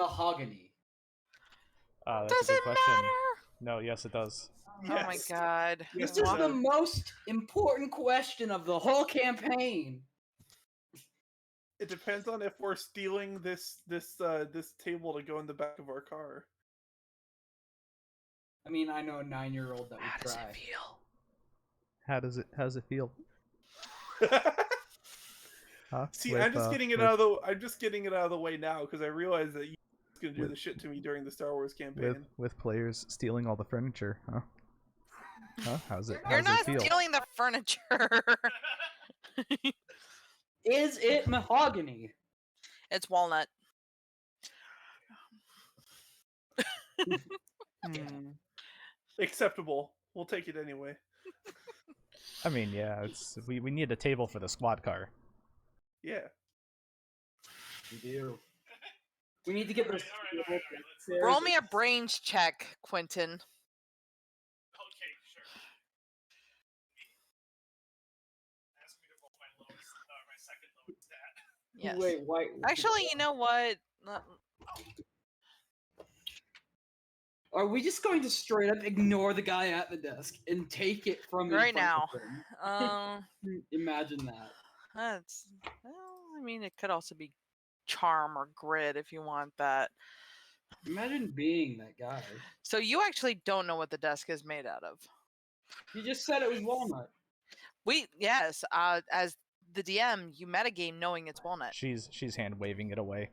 mahogany? That's Does a good it question. matter? No, yes, it does. Oh my god. This is the most important question of the whole campaign. It depends on if we're stealing this table to go in the back of our car. I mean, I know a 9-year-old that would How does try. it feel? How does it feel? Huh? See, I'm just getting it out of the way now because I realize that you're gonna do the shit to me during the Star Wars campaign. with players stealing all the furniture, huh? Huh? How's it You're not feel? stealing the furniture. Is it mahogany? It's walnut. Acceptable. We'll take it anyway. I mean, yeah, we need a table for the squad car. Yeah. We do. We need to get those. Roll me a brains check, Quentin. Okay, sure. Ask me to roll my second lowest stat. Yes. Wait, why? Actually, you know what? Are we just going to straight up ignore the guy at the desk and take it from in Right front now. of him? Imagine that. That's. Well, I mean, it could also be charm or grit if you want that. Imagine being that guy. So you actually don't know what the desk is made out of. You just said it was walnut. Yes. As the DM, you metagame knowing it's walnut. She's hand waving it away.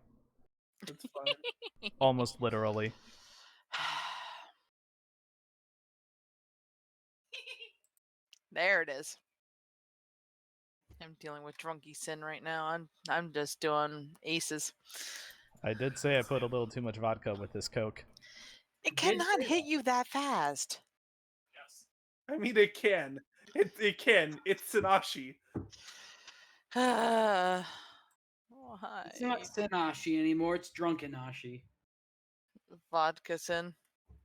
That's fine. Almost literally. There it is. I'm dealing with drunky sin right now. I'm just doing aces. I did say I put a little too much vodka with this Coke. It cannot hit you that fast. Yes. I mean, it can. It can. It's Synashi. Why? It's not Synashi anymore. It's Drunkanashi. Vodka sin.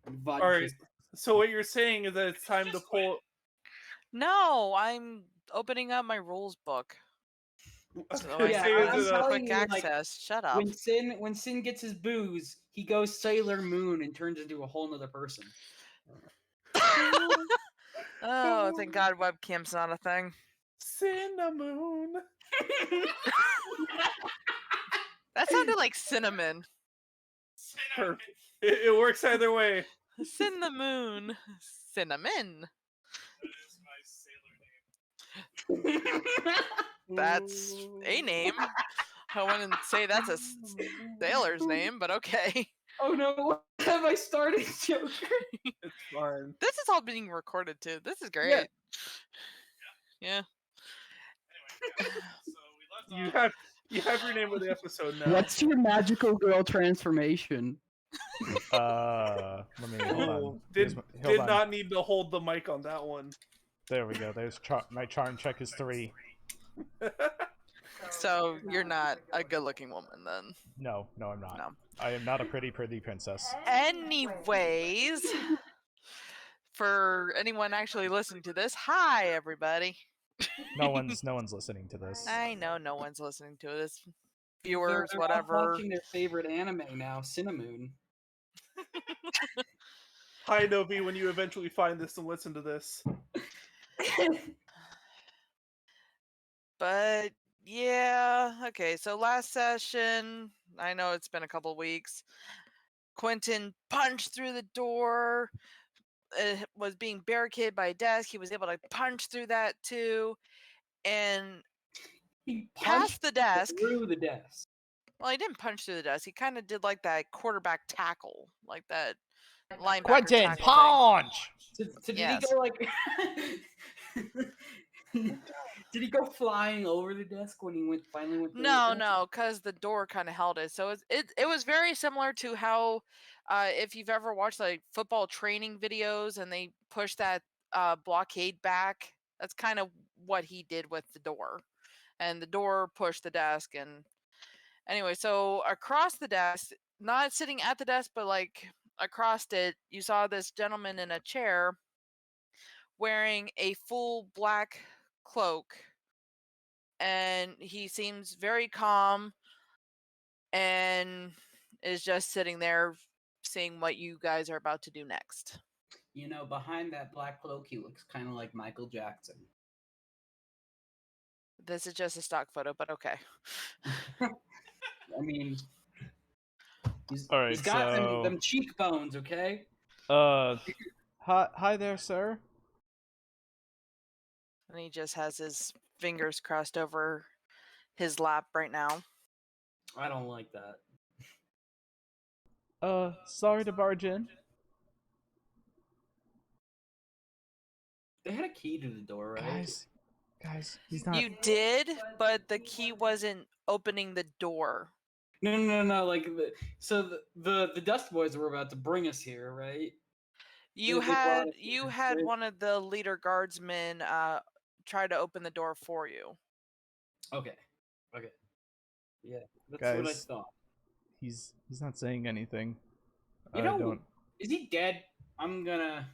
Vodka. All right. So what you're saying is that it's time to pull. No, I'm opening up my rules book. So I Yeah, have I'm telling quick you, like, access. Shut up. When Sin gets his booze, he goes Sailor Moon and turns into a whole nother person. Oh, thank God webcam's not a thing. Cinnamon. That sounded like cinnamon. Perfect. It works either way. Cinnamon. Cinnamon. That is my sailor name. That's a name. I wouldn't say that's a sailor's name, but okay. Oh no, what have I started, Joker? It's fine. This is all being recorded too. This is great. Yeah. Anyway, so we left off. You have your name of the episode now. What's your magical girl transformation? Let me hold on. Did Hold on. not need to hold the mic on that one. There we go. There's my charm check is 3. So you're not a good-looking woman then. No, I'm not. No. I am not a pretty princess. Anyways, for anyone actually listening to this, hi everybody. No one's listening to this. I know no one's listening to this. Viewers, They're whatever. watching their favorite anime now, Cinnamon. Hi, Novi, when you eventually find this and listen to this. But yeah, okay. So last session, I know it's been a couple weeks. Quentin punched through the door. It was being barricaded by a desk. He was able to punch through that too, and He past the desk. through the desk. Well, he didn't punch through the desk. He kind of did like that quarterback tackle, like that linebacker Quentin, tackle punch! So did Yes. he go like? Did he go flying over the desk when he finally went? thing. through the desk? No, because the door kind of held it. So it was very similar to how, if you've ever watched like football training videos and they push that blockade back, that's kind of what he did with the door, and the door pushed the desk. And anyway, so across the desk, not sitting at the desk, but like across it, you saw this gentleman in a chair wearing a full black cloak, and he seems very calm, and is just sitting there seeing what you guys are about to do next. You know, behind that black cloak, he looks kind of like Michael Jackson. This is just a stock photo, but okay. I mean, he's Alright, got so- them cheekbones, okay? Hi there, sir. And he just has his fingers crossed over his lap right now. I don't like that. Sorry to barge in. They had a key to the door, right? Guys, he's not. You did, but the key wasn't opening the door. No. Like, the Dusk Boys were about to bring us here, right? You They brought had us here, had right? one of the leader guardsmen try to open the door for you. Okay. Yeah, that's what I Guys, thought. He's not saying anything. You I know, don't. is he dead? I'm gonna.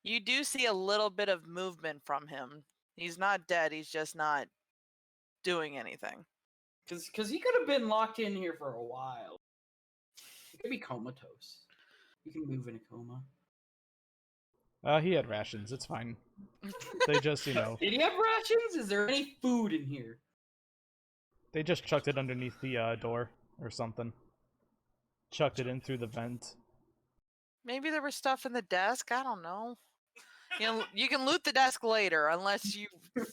You do see a little bit of movement from him. He's not dead. He's just not doing anything. Because he could have been locked in here for a while. He could be comatose. He can move in a coma. He had rations. It's fine. They just, Did he have rations? Is there any food in here? they just chucked it underneath the door or something. Chucked it in through the vent. Maybe there was stuff in the desk. I don't know. You know, you can loot the desk later, unless you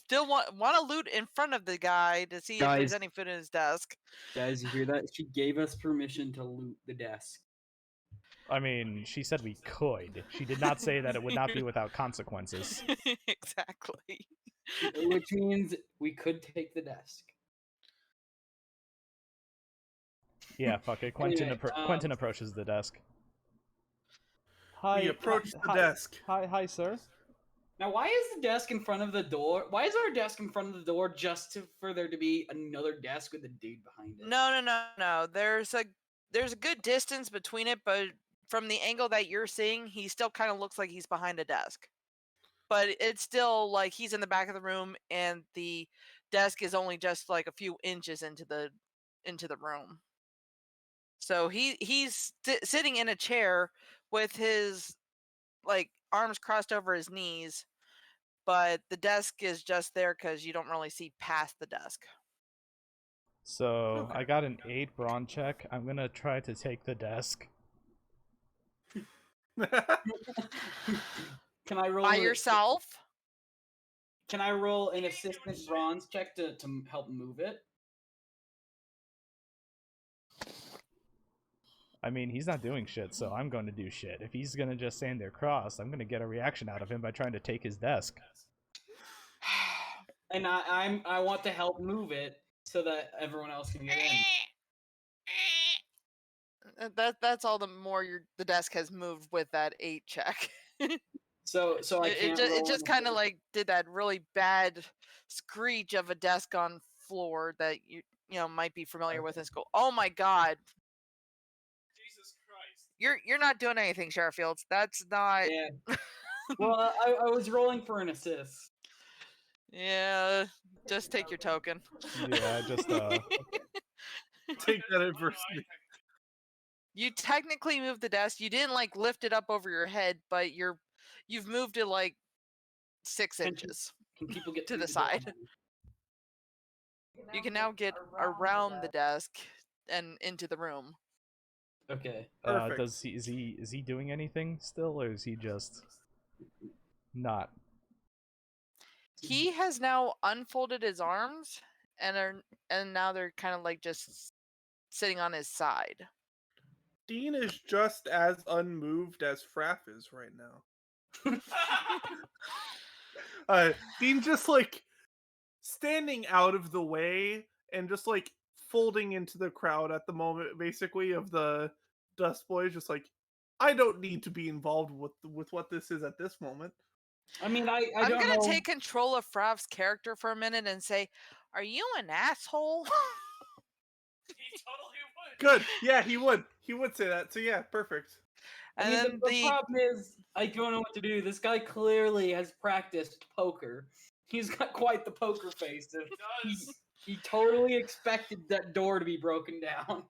still want to loot in front of the guy to see if Guys. there's any food in his desk. Guys, you hear that? She gave us permission to loot the desk. I mean, she said we could. She did not say that it would not be without consequences. Exactly. Which means we could take the desk. Yeah, fuck it. Quentin, Anyway, Quentin approaches the desk. Hi. We approach the hi, desk. Hi, sir. Now, why is the desk in front of the door? Why is our desk in front of the door for there to be another desk with a dude behind it? No. There's a good distance between it, but from the angle that you're seeing, he still kind of looks like he's behind a desk. But it's still like he's in the back of the room, and the desk is only just like a few inches into the room. So he's sitting in a chair with his like arms crossed over his knees, but the desk is just there because you don't really see past the desk. So, Okay. I got an 8 brawn check. I'm gonna try to take the desk. Can I roll By yourself? Can I roll an assistant bronze check to help move it? I mean, he's not doing shit, so I'm going to do shit. If he's gonna just stand there crossed, I'm gonna get a reaction out of him by trying to take his desk. And I want to help move it so that everyone else can get in. That's all the more the desk has moved with that 8 check. So I can't. It just kind of like did that really bad screech of a desk on floor that you might be familiar with in school. Oh my god. Jesus Christ. You're not doing anything, Sheriff Fields. That's not. Yeah. Well, I was rolling for an assist. Yeah, just take your token. Yeah, just Take that adversity. You technically moved the desk. You didn't like lift it up over your head, but you've moved it like 6 inches. Can people get To through the door side. now? You can now get around the desk and into the room. Okay. Perfect. is he doing anything still, or is he just not? He has now unfolded his arms and now they're kind of like just sitting on his side. Dean is just as unmoved as Fraff is right now. Dean just like standing out of the way and just like folding into the crowd at the moment, basically, of the Dusk Boys. Just like, I don't need to be involved with what this is at this moment. I mean, I'm I'm gonna take control of Fraff's character for a minute and say, "Are you an asshole?" He totally would. Good. Yeah, he would. He would say that. So yeah, perfect. And I mean, then the problem is, I don't know what to do. This guy clearly has practiced poker. He's got quite the poker face. He does. He totally expected that door to be broken down.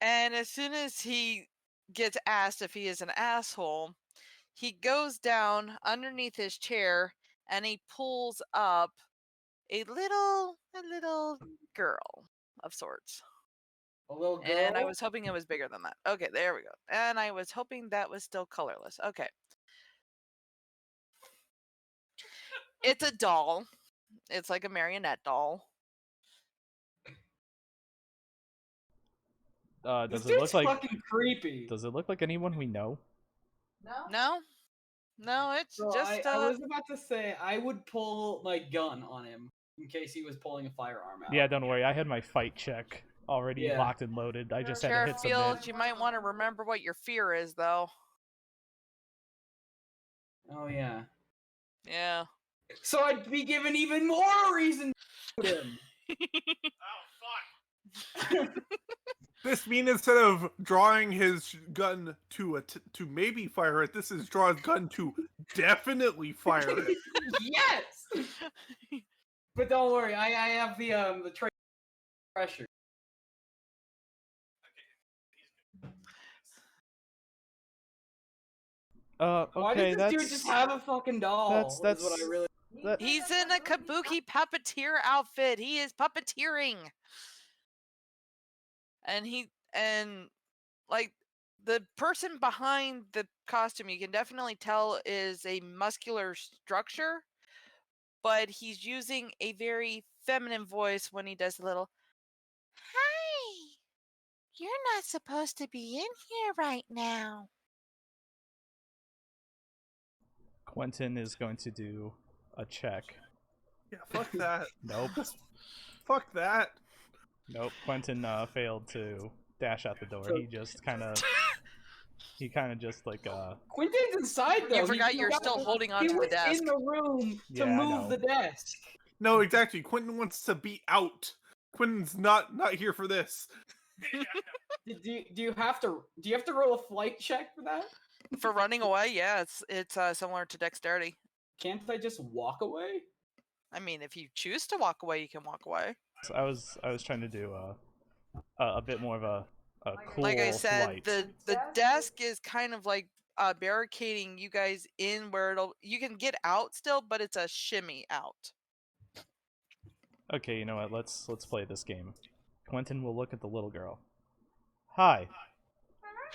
And as soon as he gets asked if he is an asshole, he goes down underneath his chair and he pulls up a little girl of sorts. A little girl. And I was hoping it was bigger than that. Okay, there we go. And I was hoping that was still colorless. Okay. It's a doll. It's like a marionette doll. Does This it look dude's like? fucking creepy. Does it look like anyone we know? No? No, it's So just I was about to say I would pull my gun on him in case he was pulling a firearm out. Yeah, don't worry. I had my fight check already Yeah. locked and loaded. I just had to Sheriff hit submit. Fields, you might want to remember what your fear is, though. Oh yeah. Yeah. So I'd be given even more reason to shoot him. Oh fuck! This means instead of drawing his gun to maybe fire it, this is draw his gun to definitely fire it. Yes. But don't worry, I have the pressure. Why Okay, does this dude just have a fucking doll? that's is what I really. that, He's in a kabuki puppeteer outfit. He is puppeteering. And like the person behind the costume, you can definitely tell is a muscular structure, but he's using a very feminine voice when he does a little, "Hi, you're not supposed to be in here right now." Quentin is going to do a check. Yeah, fuck that. Nope. Fuck that. Nope. Quentin failed to dash out the door. He just kind of just like Quentin's inside though. You forgot you're still holding onto the desk. He was in the room Yeah, to I move know. the desk. No, exactly. Quentin wants to be out. Quentin's not here for this. Do you have to roll a flight check for that? For running away, yeah, it's similar to dexterity. Can't I just walk away? I mean, if you choose to walk away, you can walk away. So I was trying to do a bit more of a cool Like I said, flight. the desk is kind of like barricading you guys in where you can get out still, but it's a shimmy out. Okay, you know what? Let's play this game. Quentin will look at the little girl. Hi.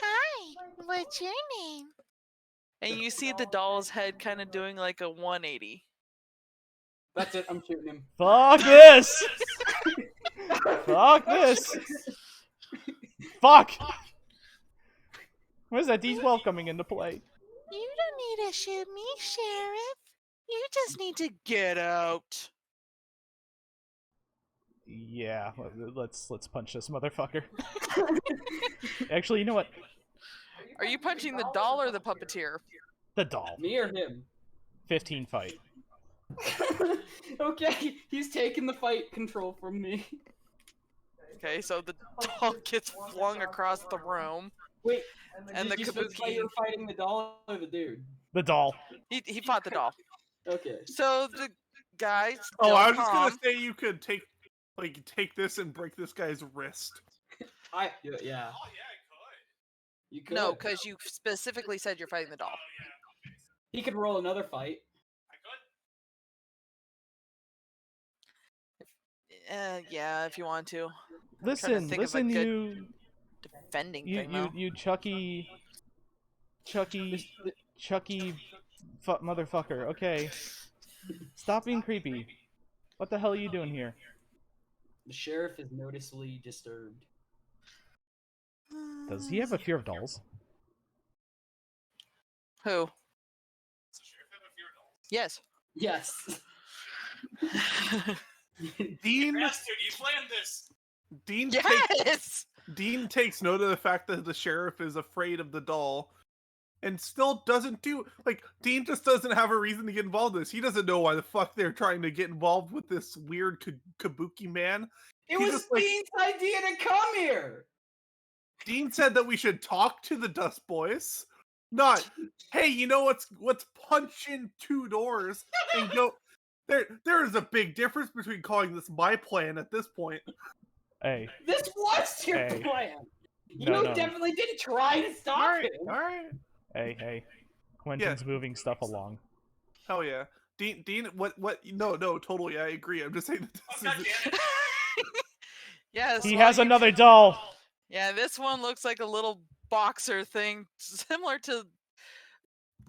Hi, what's your name? And you see the doll's head kind of doing like a 180. That's it. I'm shooting him. Fuck this! Fuck this! Fuck! Where's that D12 coming into play? You don't need to shoot me, Sheriff. You just need to get out. Yeah, let's punch this motherfucker. Actually, you know what? Are you punching the doll or the puppeteer? The doll. Me or him? 15 fight. Okay, he's taking the fight control from me. Okay, so the doll gets flung across the room. Wait, And did the you specify kabuki. you were fighting the doll or the dude? The doll. He fought the doll. Okay. So the guy. Oh, I was still just gonna calm. say you could take this and break this guy's wrist. Yeah. Oh yeah, I could. You could. No, because you specifically said you're fighting the doll. Oh yeah, okay. He could roll another fight. I could. Yeah, if you want to. Listen, think of a listen, good defending thing, though. you Chucky motherfucker. Okay, stop being creepy. What the hell are you doing here? The sheriff is noticeably disturbed. Does he have a fear of dolls? Who? Does the sheriff have a fear of dolls? Yes. Yes. Dean Yes, dude, you planned this. Yes. Dean takes note of the fact that the sheriff is afraid of the doll and still doesn't do Dean just doesn't have a reason to get involved in this. He doesn't know why the fuck they're trying to get involved with this weird kabuki man. It He was just, like- Dean's idea to come here. Dean said that we should talk to the Dusk Boys. Not, hey, you know let's punch in 2 doors and go. There is a big difference between calling this my plan at this point. Hey, This was your Hey. plan. You No, no. definitely did try to stop Alright, him. alright. Hey. Quentin's moving stuff along. Hell yeah. Dean, what? No, totally, I agree. I'm just saying that Oh, this God is... damn it. Yes. He well, has you- another doll! Yeah, this one looks like a little boxer thing, similar to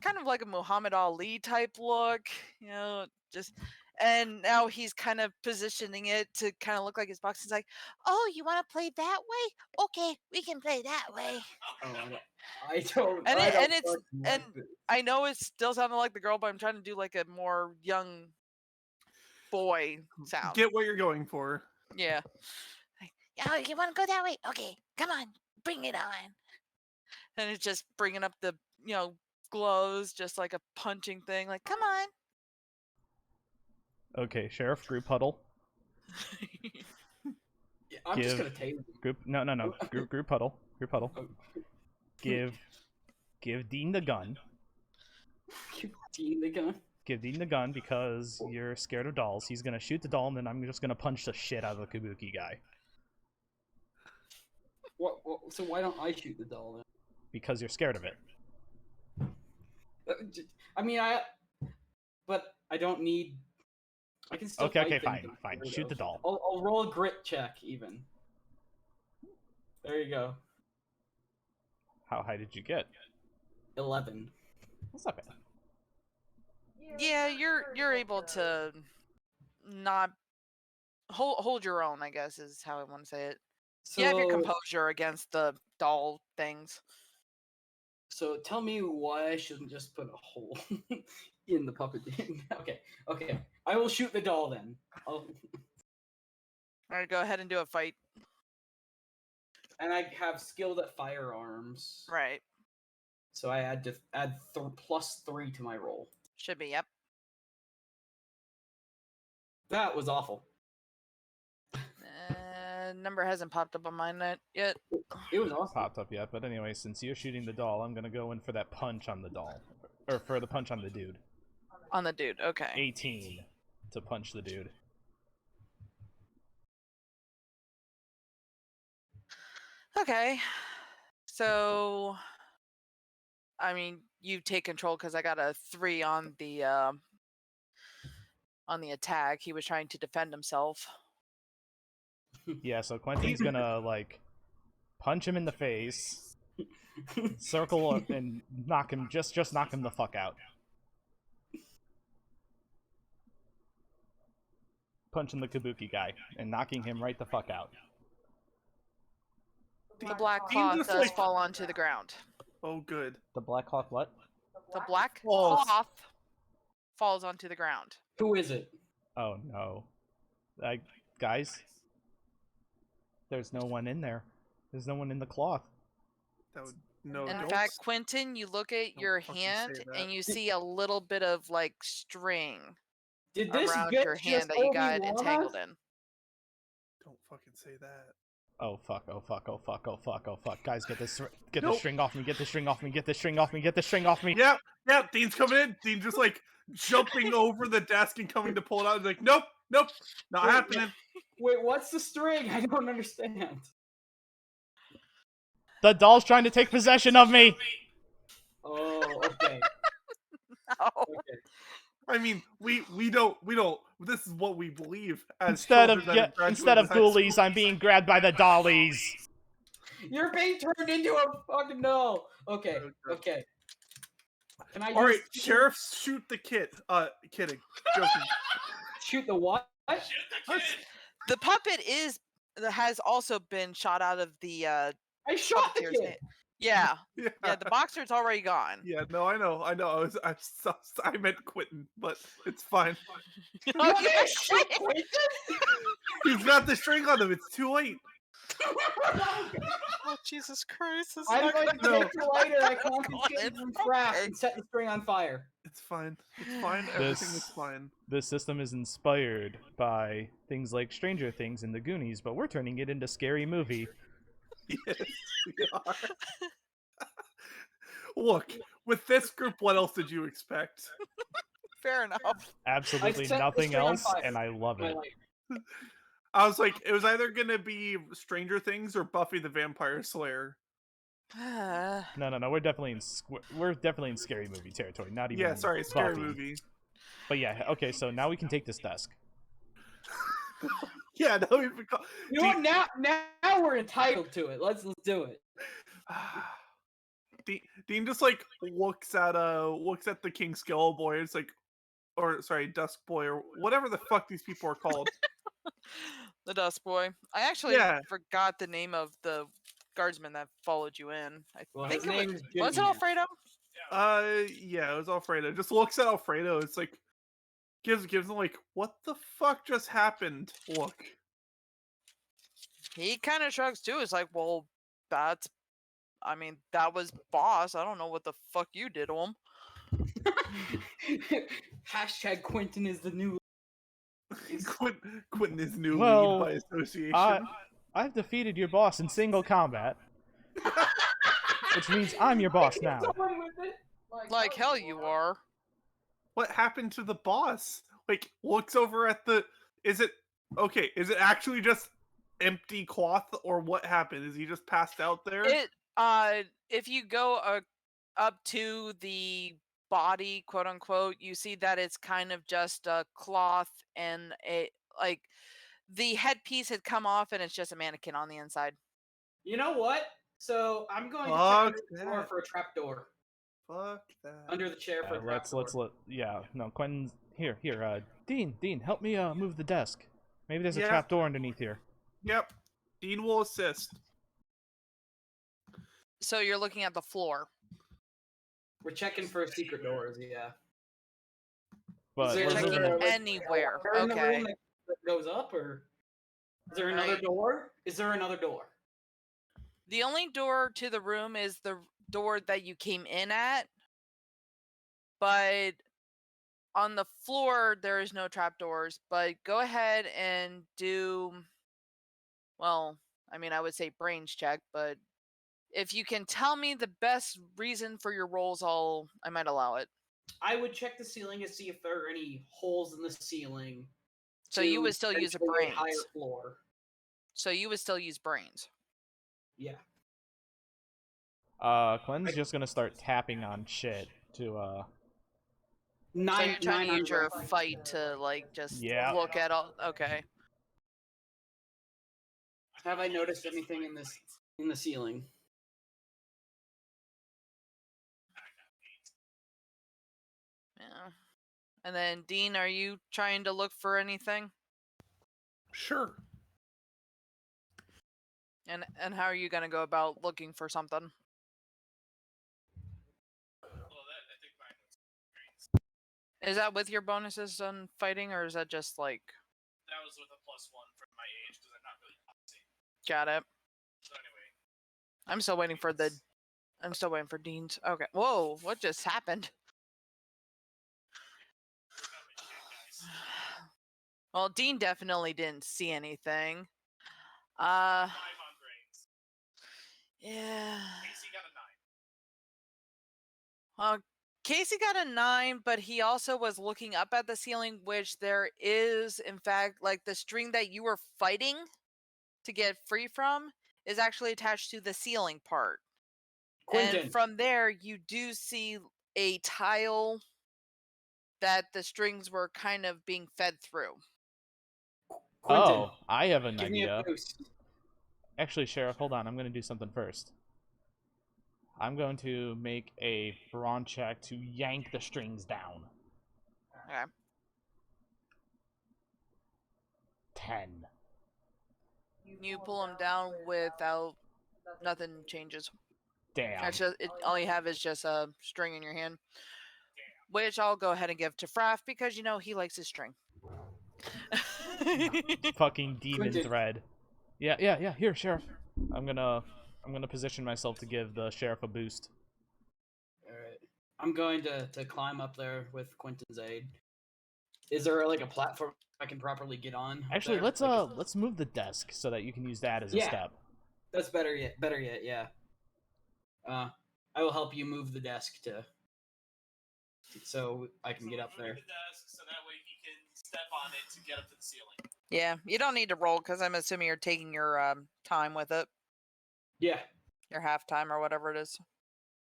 kind of like a Muhammad Ali type look, you know, just. And now he's kind of positioning it to kind of look like his box. He's like, "Oh, you want to play that way? Okay, we can play that way." Oh, I don't. And I it- don't and it's- fucking and- like this. I know it still sounded like the girl, but I'm trying to do like a more young boy sound. Get what you're going for. Yeah. Like, "Oh, you want to go that way? Okay, come on, bring it on." And it's just bringing up the, gloves, just like a punching thing. Like, come on. Okay, Sheriff, group huddle. Yeah, I'm just Give- gonna table him. Group, no. Group huddle. Group huddle. Oh. Give Dean the gun. Give Dean the gun. Give Dean the gun because you're scared of dolls. He's gonna shoot the doll, and then I'm just gonna punch the shit out of the kabuki guy. What? So why don't I shoot the doll then? Because you're scared of it. I mean, but I don't need. I can still. Okay, fight things fine. I'm scared Shoot of. the doll. I'll roll a grit check even. There you go. How high did you get? 11. That's not bad. Yeah, you're able to not hold your own, I guess is how I want to say it. So, You have your composure against the doll things. So tell me why I shouldn't just put a hole in the puppet. Okay. I will shoot the doll then. All right, go ahead and do a fight. And I have skilled at firearms. Right. So I add +3 to my roll. Should be, yep. That was awful. Number hasn't popped up on mine yet. It was awesome. Popped up yet, but anyway, since you're shooting the doll, I'm gonna go in for that punch on the doll. Or for the punch on the dude. On the dude, okay. 18 to punch the dude. Okay. So, I mean, you take control because I got a 3 on the attack. He was trying to defend himself. Yeah, so Quentin's gonna, like, punch him in the face, circle up, and knock him, just knock him the fuck out. Punching the kabuki guy, and knocking him right the fuck out. The black Dean cloth just, does like- fall onto the ground. Oh, good. The Black Hawk what? The black Falls. cloth falls onto the ground. Who is it? Oh no. Guys? There's no one in there. There's no one in the cloth. That would no. In don't fact, Quentin, you look at don't your fucking hand say that. and you see a little bit of like string Did this around bitch your hand just that you hold me got long entangled enough? in. Don't fucking say that. Oh fuck, oh fuck, oh fuck, oh fuck, oh fuck. Guys, get this the Nope. string off me, get the string off me, get the string off me, get the string off me. Yep. Dean's coming in. Dean just like jumping over the desk and coming to pull it out. He's like, nope, not Wait, happening. Wait, what's the string? I don't understand. The doll's trying to take possession of me. Oh, okay. No. Okay. I mean, we don't. This is what we believe. As Instead of children that have instead of graduated high ghoulies, school. I'm being grabbed by the dollies. You're being turned into a fucking doll. Okay. Can I All right, just sheriff, shoot the kid. Kidding. Joking. shoot the what? Shoot the kid. The puppet has also been shot out of the I shot the puppeteer's kid. hand. Yeah. Yeah. Yeah, the boxer's already gone. Yeah. No, I know. I meant Quentin, but it's fine. You want me to shoot Quentin? He's got the string on him. It's too late. Oh, Jesus Christ. This is I'm not going gonna to No. take the lighter I Go on confiscated in. from Frack Okay. and set the string on fire. It's fine. It's fine. Everything is fine. This system is inspired by things like Stranger Things and The Goonies, but we're turning it into Scary Movie. Yes, we are. Look, with this group, what else did you expect? Fair enough. Absolutely set the nothing string on else, fire. and I love My it. lighter. I was like, it was either gonna be Stranger Things or Buffy the Vampire Slayer. No. We're definitely in scary movie territory. Not even. Yeah, sorry, scary Buffy. movie. But yeah, okay. So now we can take this desk. Yeah, no, we've been You know what? Now we're entitled to it. Let's do it. Dean just like looks at the King Skull Boy. It's like, or sorry, Dusk Boy, or whatever the fuck these people are called. The Dusk Boy. I actually forgot the name of the guardsman that followed you in. Well, I think his name is Jimmy was it now. Alfredo? Yeah, it was Alfredo. Just looks at Alfredo. It's like gives him like, what the fuck just happened? Look. He kind of shrugs too. It's like, well, that was boss. I don't know what the fuck you did to him. Hashtag Quentin is the new. Quentin is new Well, lead by association. I've defeated your boss in single combat, which means I'm your boss now. Like hell you are. What happened to the boss? Like, looks over at the. Is it actually just empty cloth, or what happened? Is he just passed out there? If you go up to the body, quote unquote, you see that it's kind of just a cloth and the headpiece had come off and it's just a mannequin on the inside. You know what? So I'm going to check under the floor for a trapdoor. Fuck that. Under the chair for a trapdoor. Quentin, here, Dean, help me move the desk. Maybe there's a trapdoor underneath here. Yep. Dean will assist. So you're looking at the floor. We're checking for secret doors, yeah. But you're checking anywhere. In the room that goes up, or is there another door? Is there another door? The only door to the room is the door that you came in at. But on the floor, there is no trapdoors. But go ahead and do, well, I would say brains check, but if you can tell me the best reason for your rolls, I might allow it. I would check the ceiling to see if there are any holes in the ceiling. So you would still use a brains. Higher floor. So you would still use brains. Yeah. Quentin's just gonna start tapping on shit to so you're trying to use your fight to look at all. Okay. Have I noticed anything in the ceiling? Yeah. And then Dean, are you trying to look for anything? Sure. And how are you gonna go about looking for something? Is that with your bonuses on fighting, or is that just like? That was with a +1 from my age because I'm not really boxing. Got it. So anyway, I'm still waiting for Dean's. Okay. Whoa! What just happened? Well, Dean definitely didn't see anything. 5 on brains. Yeah. Casey got a 9. Casey got a 9, but he also was looking up at the ceiling, which there is, in fact, like the string that you were fighting to get free from is actually attached to the ceiling part. Quentin. And from there, you do see a tile that the strings were kind of being fed through. Quentin, oh, I have an give me idea. a boost. Actually, Sheriff, hold on. I'm going to do something first. I'm going to make a brawn check to yank the strings down. Okay. 10. You pull them down without nothing changes. Damn. All you have is just a string in your hand, which I'll go ahead and give to Fraff because he likes his string. Fucking demon Quentin. thread. Yeah. Here, Sheriff. I'm gonna position myself to give the sheriff a boost. Alright. I'm going to climb up there with Quentin's aid. Is there like a platform I can properly get on? Actually, there? let's move the desk so that you can use that as a step. That's better yet, yeah. I will help you move the desk so I can get up there. The desk so that way he can step on it to get up to the ceiling. Yeah, you don't need to roll because I'm assuming you're taking your time with it. Yeah. Your halftime or whatever it is.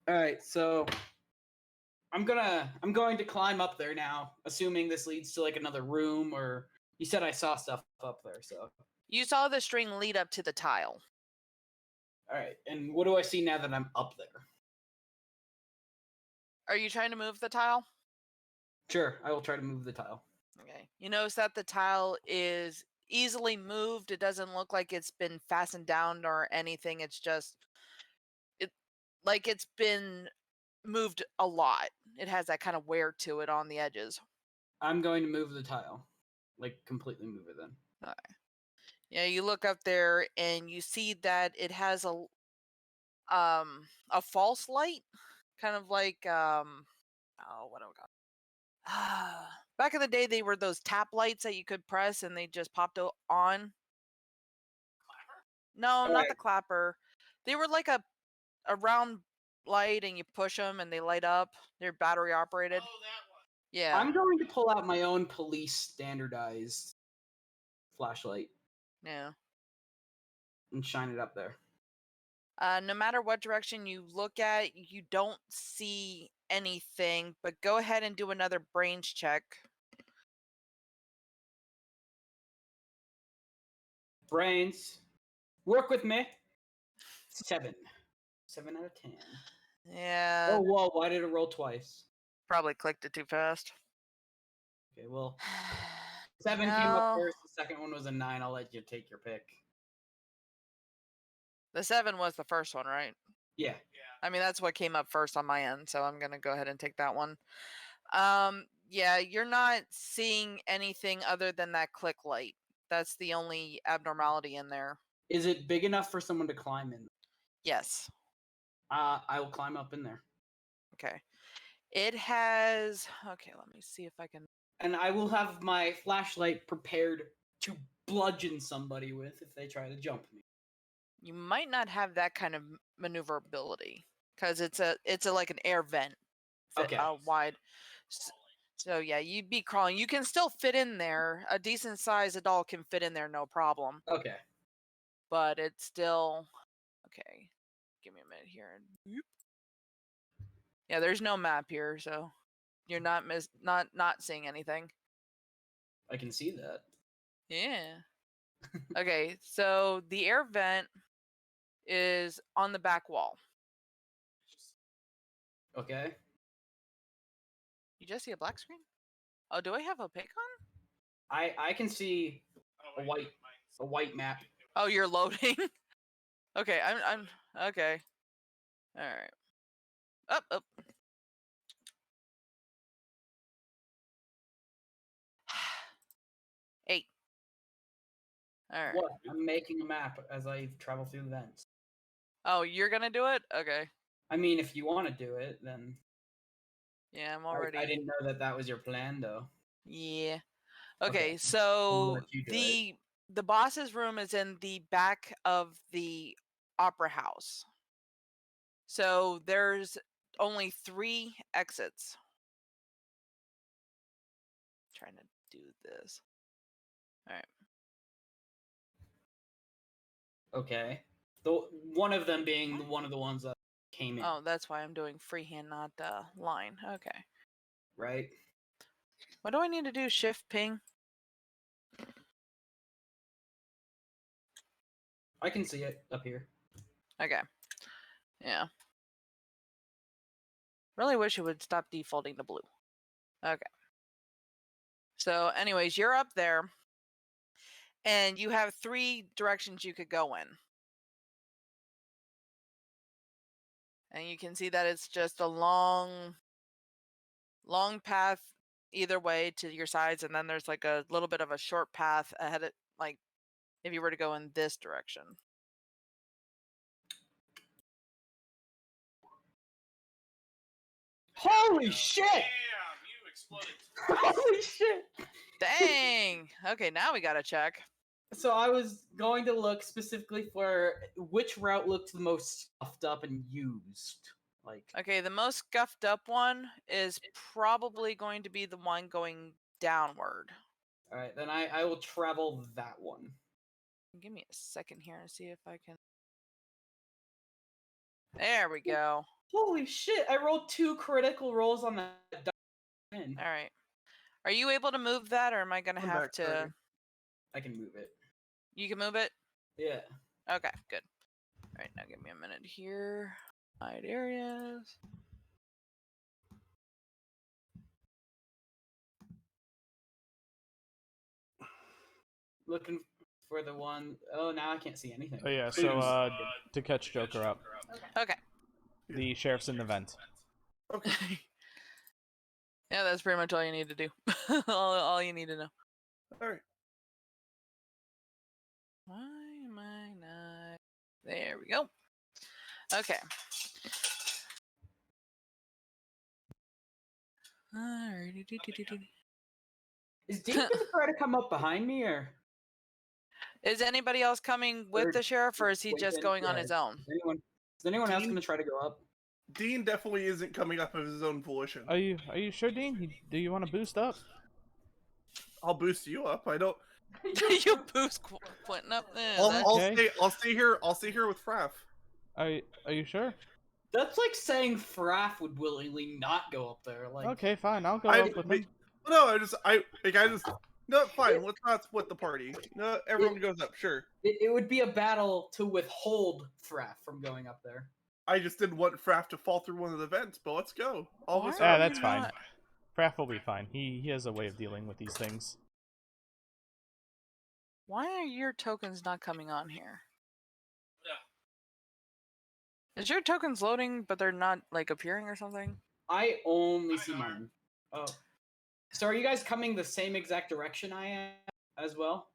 All right, so I'm going to climb up there now, assuming this leads to like another room, or you said I saw stuff up there, so. You saw the string lead up to the tile. All right, and what do I see now that I'm up there? Are you trying to move the tile? Sure, I will try to move the tile. Okay. You notice that the tile is easily moved. It doesn't look like it's been fastened down or anything. It's just it's been moved a lot. It has that kind of wear to it on the edges. I'm going to move the tile, like completely move it then. Okay. Yeah, you look up there and you see that it has a false light, kind of like oh, what do we got? Back in the day, they were those tap lights that you could press and they just popped on. No, not the clapper. They were like a round light and you push them and they light up. They're battery operated. Oh, that one. Yeah. I'm going to pull out my own police standardized flashlight Yeah. and shine it up there. No matter what direction you look at, you don't see anything, but go ahead and do another brains check. Brains, work with me. 7. 7 out of 10. Yeah. Oh, whoa, why did it roll twice? Probably clicked it too fast. Okay, well, 7 came up first, the second one was a 9. I'll let you take your pick. The 7 was the first one, right? Yeah. Yeah. I mean, that's what came up first on my end, so I'm going to go ahead and take that one. Yeah, you're not seeing anything other than that click light. That's the only abnormality in there. Is it big enough for someone to climb in? Yes. I will climb up in there. Okay. It has... Okay, let me see if I can... And I will have my flashlight prepared to bludgeon somebody with if they try to jump me. You might not have that kind of maneuverability because it's a like an air vent, Okay. wide. So yeah, you'd be crawling. You can still fit in there. A decent size adult can fit in there, no problem. Okay. But it's still okay. Give me a minute here. Yeah, there's no map here, so you're not not seeing anything. I can see that. Yeah. Okay, so the air vent is on the back wall. Okay. You just see a black screen? Oh, do I have opaque on? I can see Oh, a wait, white map. Oh, you're loading. Okay, I'm okay. All right. Up. Eight. All right. What? I'm making a map as I travel through the vents. Oh, you're gonna do it? Okay. I mean, if you want to do it, then Yeah, I'm already. I didn't know that was your plan, though. Yeah. Okay, Okay, I'll so let you do the boss's room is in the back of the opera house. So there's only 3 exits. Trying to do this. All right. Okay. One of them being one of the ones that came in, Oh, that's why I'm doing freehand, not line. Okay. right? What do I need to do? Shift ping? I can see it up here. Okay. Yeah. Really wish it would stop defaulting to blue. Okay. So anyways, you're up there. And you have 3 directions you could go in. And you can see that it's just a long path either way to your sides. And then there's like a little bit of a short path ahead of, like, if you were to go in this direction. Holy shit! Damn, you exploded. Holy shit! Dang! Okay, now we gotta check. So I was going to look specifically for which route looked the most stuffed up and used. Like, Okay, the most scuffed up one is probably going to be the one going downward. all right, then I will travel that one. Give me a second here and see if I can. There we go. Holy shit! I rolled 2 critical rolls on that. All right. Are you able to move that, or am I gonna I'm have back, to? sorry. I can move it. You can move it. Yeah. Okay, good. All right, now give me a minute here. Hide areas. Looking for the one oh now I can't see anything. Oh yeah, Please. so to catch Joker up, Okay. the sheriff's in the vent. Okay. Yeah, that's pretty much all you need to do. all you need to know. All right. Why am I not? There we go. Okay. Alrighty. Is Dean gonna try to come up behind me or Is anybody else coming with Or the sheriff, or is he just Quentin? going on Yeah. his own? Is anyone else Dean? gonna try to go up? Dean definitely isn't coming up of his own volition. Are you sure, Dean? Do you want to boost up? I'll boost you up. I don't. You boost Quentin up. Okay. I'll stay here. I'll stay here with Fraff. Are you sure? That's like saying Fraff would willingly not go up there. Like Okay, fine. I'll go I- up with him. No, I just. No, fine. Let's not split the party. No, everyone goes up. Sure. it would be a battle to withhold Fraff from going up there. I just didn't want Fraff to fall through one of the vents, but let's go. All of us Why Yeah, are that's you fine. not- Fraff will be fine. He has a way of dealing with these things. Why are your tokens not coming on here? Is your tokens loading, but they're not like appearing or something? I only see mine. Oh. So are you guys coming the same exact direction I am as well?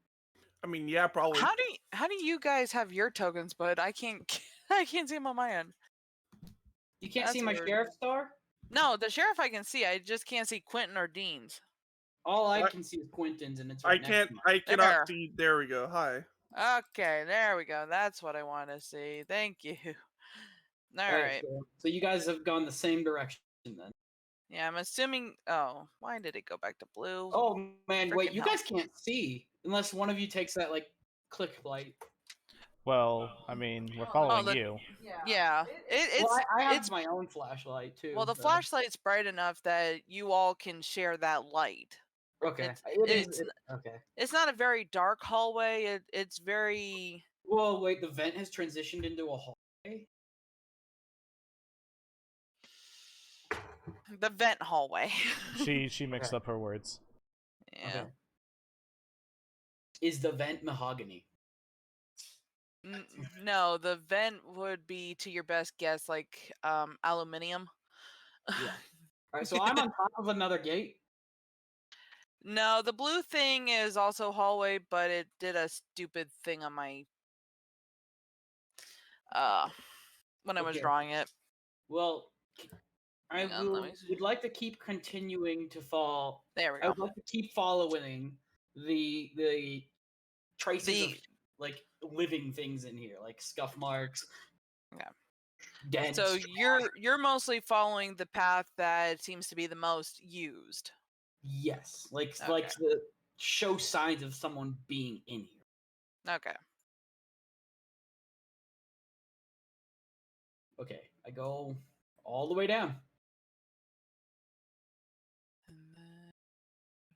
I mean, yeah, probably. How do you guys have your tokens, but I can't I can't see them on my end? You can't see That's my weird. sheriff star? No, the sheriff I can see. I just can't see Quentin or Dean's. All I What? can see is Quentin's and it's I right next can't. to mine. I cannot There. see. There we go. Hi. Okay, there we go. That's what I want to see. Thank you. All Alright, right. so you guys have gone the same direction then. Yeah, I'm assuming. Oh, why did it go back to blue? Oh man, wait, Frickin' you hell. guys can't see unless one of you takes that like click light. Well, I mean, we're following the- you. Yeah, it's Well, I have it's my own flashlight too. well, the so- flashlight's bright enough that you all can share that light. Okay. it's okay. It's not a very dark hallway. It's very. Well, wait, the vent has transitioned into a hallway. The vent hallway. She mixed up her words. Yeah. Okay. Is the vent mahogany? No, the vent would be, to your best guess, like aluminium. Yeah. All right, so I'm on top of another gate. No, the blue thing is also hallway, but it did a stupid thing on my when I was Okay. drawing it. Well, I Hang on, let me see. would like to keep continuing to fall. There we I go. would like to keep following the traces of The- like living things in here, like scuff marks. Yeah. Dents. So you're mostly following the path that seems to be the most used. Yes, like Okay. the show signs of someone being in here. Okay. Okay, I go all the way down. And then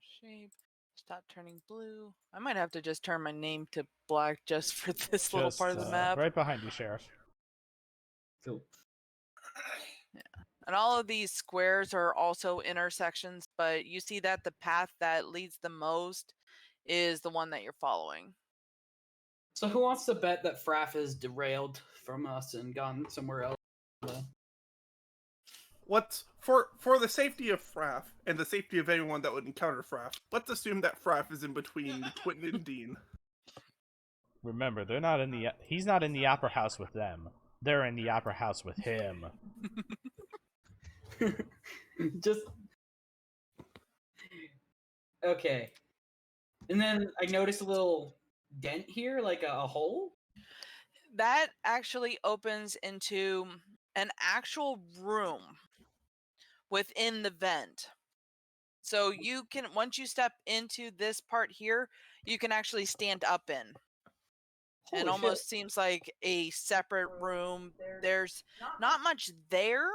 shape. Stop turning blue. I might have to just turn my name to black just for this little part of the map. Right behind you, Sheriff. Cool. And all of these squares are also intersections, but you see that the path that leads the most is the one that you're following. So who wants to bet that Fraff is derailed from us and gone somewhere else? What's for the safety of Fraff and the safety of anyone that would encounter Fraff? Let's assume that Fraff is in between Quentin and Dean. Remember, they're not in the. He's not in the opera house with them. They're in the opera house with him. Just okay. And then I noticed a little dent here, like a hole. That actually opens into an actual room within the vent. So you can, once you step into this part here, you can actually stand up in. and Holy shit. almost seems like a separate room. There's not much there,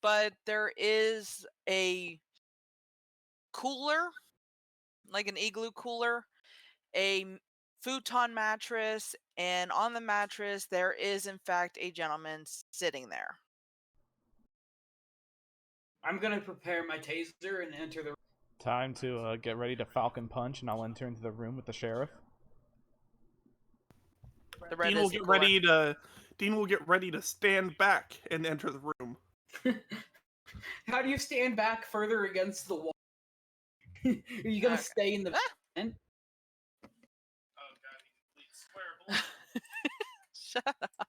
but there is a cooler, like an igloo cooler, a futon mattress, and on the mattress there is in fact a gentleman sitting there. I'm gonna prepare my taser and enter the. Time to get ready to Falcon Punch, and I'll enter into the room with the sheriff. The red Dean is will the get cooler. ready to. Dean will get ready to stand back and enter the room. How do you stand back further against the wall? Are you gonna Okay. stay in the vent? Oh god, he completes square block. Shut up.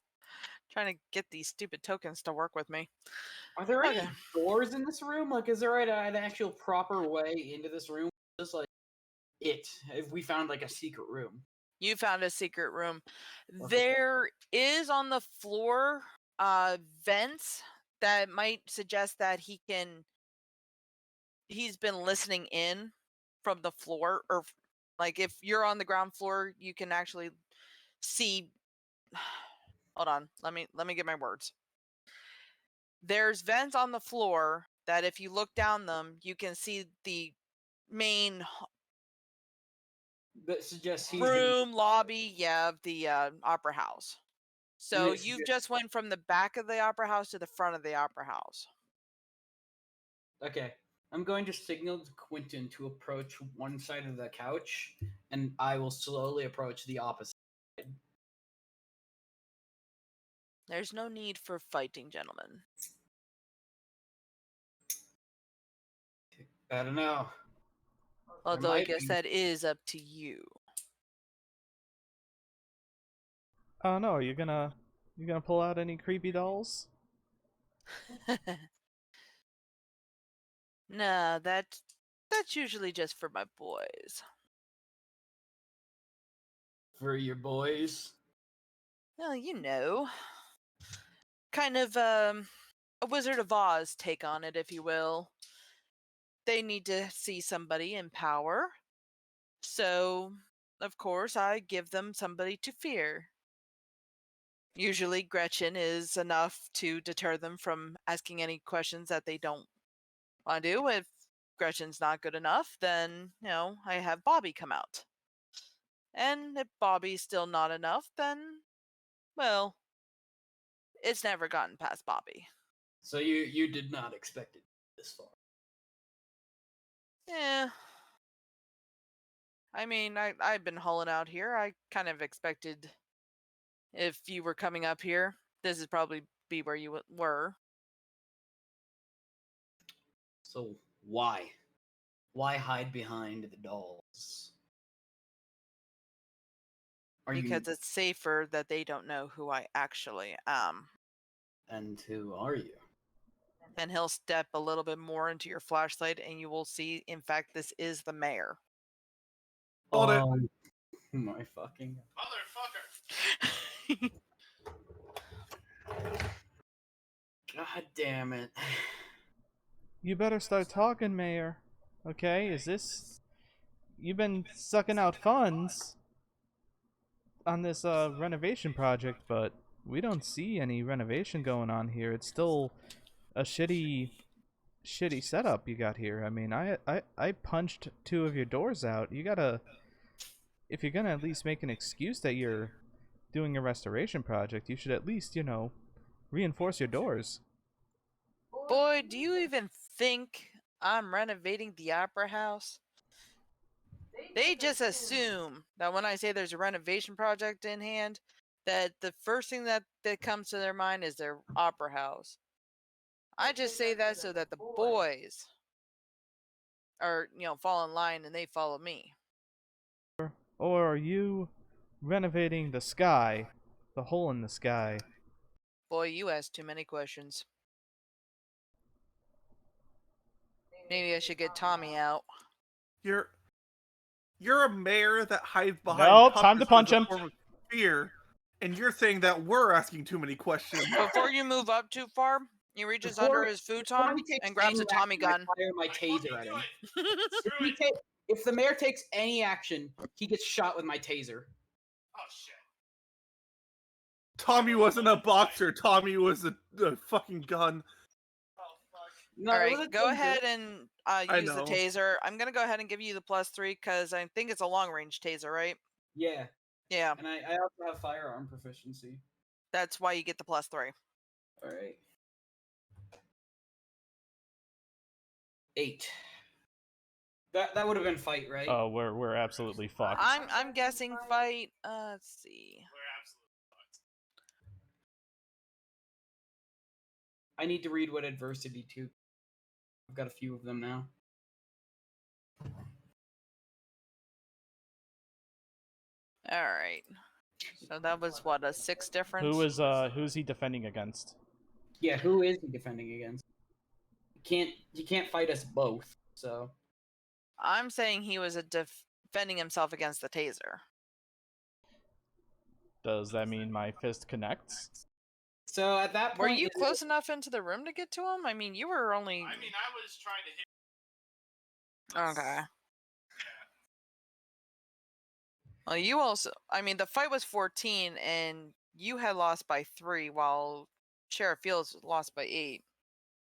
Trying to get these stupid tokens to work with me. Are there any Okay. doors in this room? Like, is there an actual proper way into this room? Just like if we found like a secret room. You found a secret room. Okay. There is on the floor vents that might suggest that he's been listening in from the floor, or like if you're on the ground floor, you can actually see. Hold on, let me get my words. There's vents on the floor that if you look down them, you can see the main That suggests he's room lobby, of the opera house. So it you just went from the back of the opera house to the front of the opera house. Okay. I'm going to signal to Quentin to approach one side of the couch, and I will slowly approach the opposite. There's no need for fighting, gentlemen. I don't know. Although I might guess be. that is up to you. Oh no, you're gonna pull out any creepy dolls? Nah, that's usually just for my boys. For your boys. Well, you know. Kind of a Wizard of Oz take on it, if you will. They need to see somebody in power. So, of course, I give them somebody to fear. Usually, Gretchen is enough to deter them from asking any questions that they don't want to do. If Gretchen's not good enough, then, I have Bobby come out. And if Bobby's still not enough, then, well, it's never gotten past Bobby. So you did not expect it this far. Yeah. I mean, I've been hauling out here. I kind of expected if you were coming up here, this would probably be where you were. So why? Why hide behind the dolls? Because it's safer that they don't know who I actually am. And who are you? And he'll step a little bit more into your flashlight, and you will see, in fact, this is the mayor. Hold it. My fucking Motherfucker! God damn it. You better start talking, Mayor. Okay, is this... You've been sucking out funds on this renovation project, but we don't see any renovation going on here. It's still a shitty setup you got here. I mean, I punched 2 of your doors out. You gotta... If you're gonna at least make an excuse that you're doing a restoration project, you should at least, reinforce your doors. Boy, do you even think I'm renovating the opera house? They just assume that when I say there's a renovation project in hand, that the first thing that comes to their mind is their opera house. I just say that so that the boys are, fall in line and they follow me. Or are you renovating the sky? The hole in the sky? Boy, you ask too many questions. Maybe I should get Tommy out. You're a mayor that hides behind. Nope, time to puppets punch as a him. form of fear, and you're saying that we're asking too many questions. Before you move up too far, he reaches Before- under his futon he takes and grabs a any Tommy action, gun. I fire my I taser fucking at knew him. it! Screw it! If the mayor takes any action, he gets shot with my taser. Oh shit. Tommy wasn't a boxer. Tommy was a fucking gun. No, All it was right, a go taser. ahead and use the know. taser. I'm gonna go ahead and give you the +3 because I think it's a long range taser, right? Yeah, Yeah, and I also have firearm proficiency. that's why you get the +3. All right. 8. That would have been fight, right? Oh, we're absolutely fucked. I'm guessing fight. Let's see. We're absolutely fucked. I need to read what adversity too. I've got a few of them now. All right. So that was what, a 6 difference? Who's he defending against? Yeah, who is he defending against? He can't fight us both. So I'm saying he was defending himself against the taser. Does that mean my fist connects? so at that point, Were you close enough into the room to get to him? I mean, you were only. I mean, I was trying to hit. Okay. Yeah. Well, you also. I mean, the fight was 14, and you had lost by 3, while Sheriff Fields lost by 8.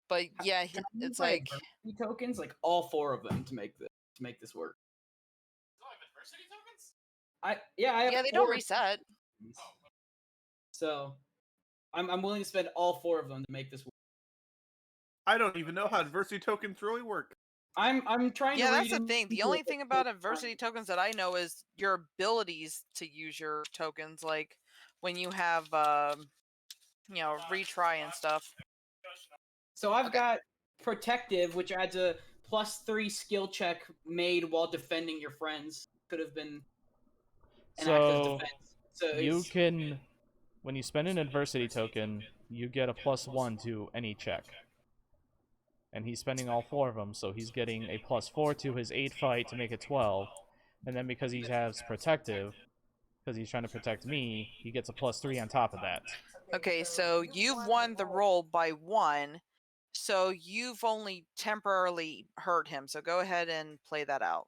But yeah, Can I it's use my like. adversity tokens, like all 4 of them to make this work. Do I have adversity tokens? I have Yeah, they don't 4 reset. So I'm willing to spend all 4 of them to make this work. I don't even know how adversity tokens really work. I'm trying to Yeah, that's read the thing. The into only it, thing but about it's adversity fine. tokens that I know is your abilities to use your tokens, like when you have, retry and stuff. So I've Okay. got protective, which adds a +3 skill check made while defending your friends. Could have been an act of So defense. So you it's- can, when you spend an adversity token, you get a +1 to any check. And he's spending all 4 of them, so he's getting a +4 to his 8 fight to make it 12. And then because he has protective, because he's trying to protect me, he gets a +3 on top of that. Okay, so you've won the roll by 1, so you've only temporarily hurt him. So go ahead and play that out.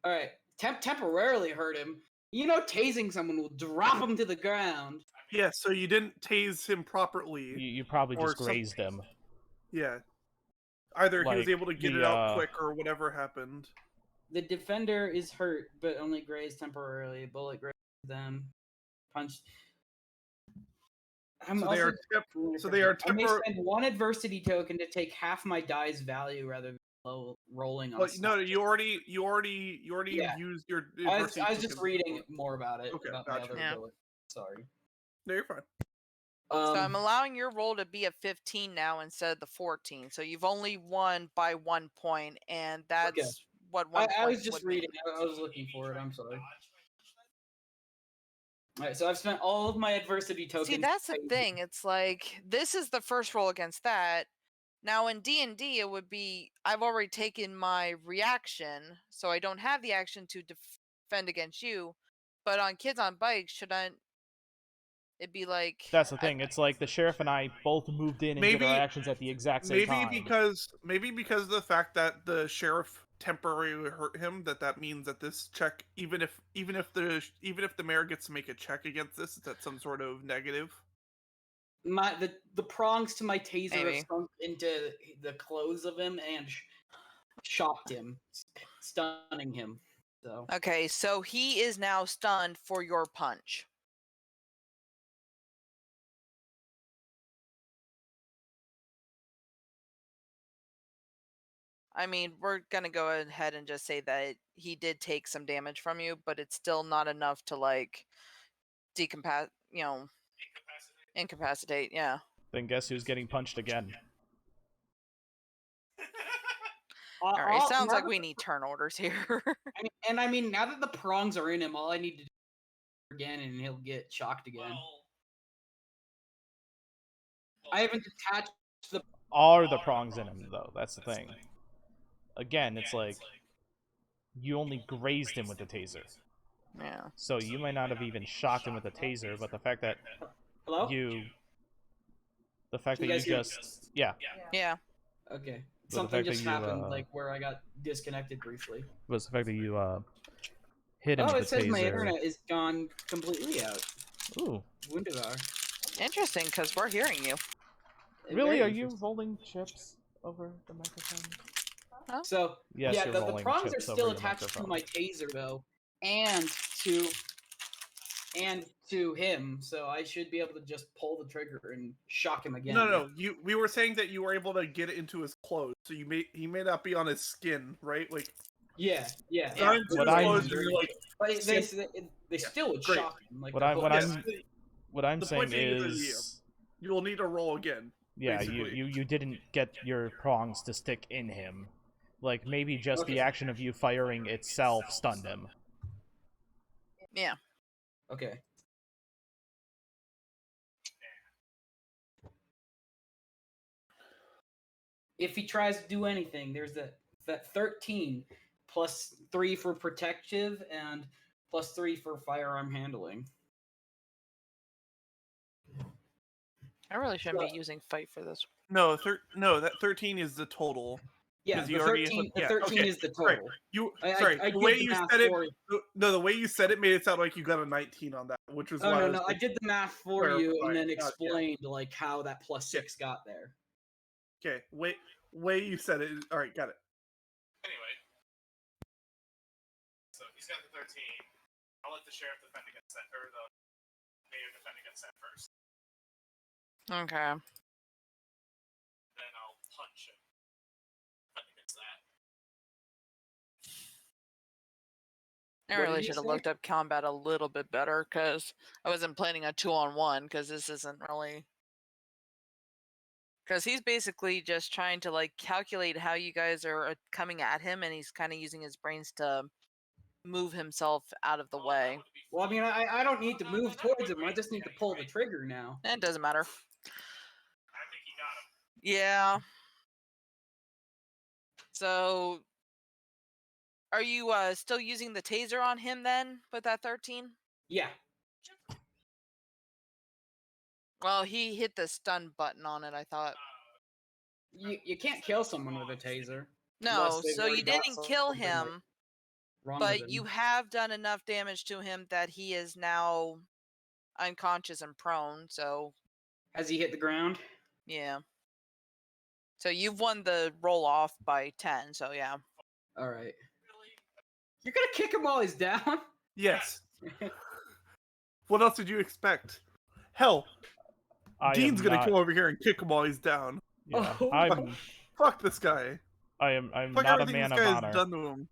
all right. Temporarily hurt him. You know, tasing someone will drop him to the ground. Yeah, so you didn't tase him properly. You probably Or just grazed him. Yeah. Either he was Like, able to get the, it out quick or whatever happened. The defender is hurt, but only grazed temporarily. Bullet grazed them. Punched. I'm So also they are I may tempor- spend 1 adversity token to take half my die's value rather than rolling on. But no, you already Yeah. used your I adversity was just token reading before. more about it. Okay, about my gotcha. other Yeah. ability. Sorry. No, you're fine. So I'm allowing your roll to be a 15 now instead of the 14. So you've only won by 1 point, and that's what 1 I point was just would mean. reading. I was looking for it. I'm sorry. All right, so I've spent all of my adversity tokens. See, that's the thing. It's like this is the first roll against that. Now in D&D, it would be I've already taken my reaction, so I don't have the action to defend against you. But on Kids on Bikes, shouldn't it be like? That's the thing. It's like the sheriff and I both moved in and did our actions at the exact same time. Maybe because of the fact that the sheriff temporarily hurt him, that means that this check, even if the mayor gets to make a check against this, it's at some sort of negative. The prongs to my taser Maybe. have sunk into the clothes of him and shocked him, stunning him. So Okay, so he is now stunned for your punch. I mean, we're gonna go ahead and just say that he did take some damage from you, but it's still not enough to like incapacitate. Yeah. Then guess who's getting punched again? All right. Sounds like we need turn orders here. I mean, now that the prongs are in him, all I need to do again, and he'll get shocked again. I haven't detached the. Are the prongs in him, though? That's the thing. Again, it's like you only grazed him with the taser. Yeah. So you might not have even shocked him with the taser, but the fact that Hello? you You guys hear me? yeah. Yeah. Okay. But the Something fact that just you, happened, like where I got disconnected briefly. Was the fact that you hit him Oh, it with the says taser. my internet is gone completely out. Ooh. Wunderbar. Interesting, because we're hearing you. Really? Very Are you interesting. rolling chips over the microphone? So Yes, yeah, you're the rolling prongs are chips still over your attached to microphone. my taser though, and to him, so I should be able to just pull the trigger and shock him again. No. We were saying that you were able to get it into his clothes, so he may not be on his skin, right? Like Yeah. not into What his I'm- clothes, and you're like, But they sim- still would great. shock him. Like What they're I'm- what hooks. I'm- yes, What I'm The saying point being is that is, you will need to roll again. yeah, basically. you didn't get your prongs to stick in him. Like, maybe just the Okay. action of you firing itself stunned him. Yeah. Okay. If he tries to do anything, there's that 13 plus 3 for protective and plus 3 for firearm handling. I really shouldn't be using fight for this. No, that 13 is the total. Yeah, 'Cause the you already 13, yeah, the 13 okay, is the right. total. You I sorry, I the did way the you math said it. for you. No, the way you said it made it sound like you got a 19 on that, which was Oh why no, I was no, I like, did the math for you clarify. and then Gotcha. explained like how that plus 6 got there. okay, way you said it. All right, got it. Anyway, so he's got the 13. I'll let the sheriff defend against that, or the mayor defend against that first. Okay. Then I'll punch him. Defend against that. I What really did you should have say? looked up combat a little bit better, because I wasn't planning a 2-on-1, because this isn't really... Because he's basically just trying to, like, calculate how you guys are coming at him, and he's kind of using his brains to move himself out of the way. Well, I mean, I don't need to move towards him. I just need to pull the trigger now. It doesn't matter. I think he got him. Yeah. So, are you still using the taser on him then, with that 13? Yeah. Well, he hit the stun button on it, I thought. You can't kill someone with a taser. No, unless they've so already you got didn't kill something, like, him, wrong with but him. you have done enough damage to him that he is now unconscious and prone, so Has he hit the ground? yeah. So you've won the roll off by 10, so yeah. All right. You're gonna kick him while he's down? Yes. What else did you expect? Hell, Dean's gonna come over here and kick him while he's down. Yeah, Oh. Fuck this guy. I'm Fuck not a everything man this of guy has honor. done to him.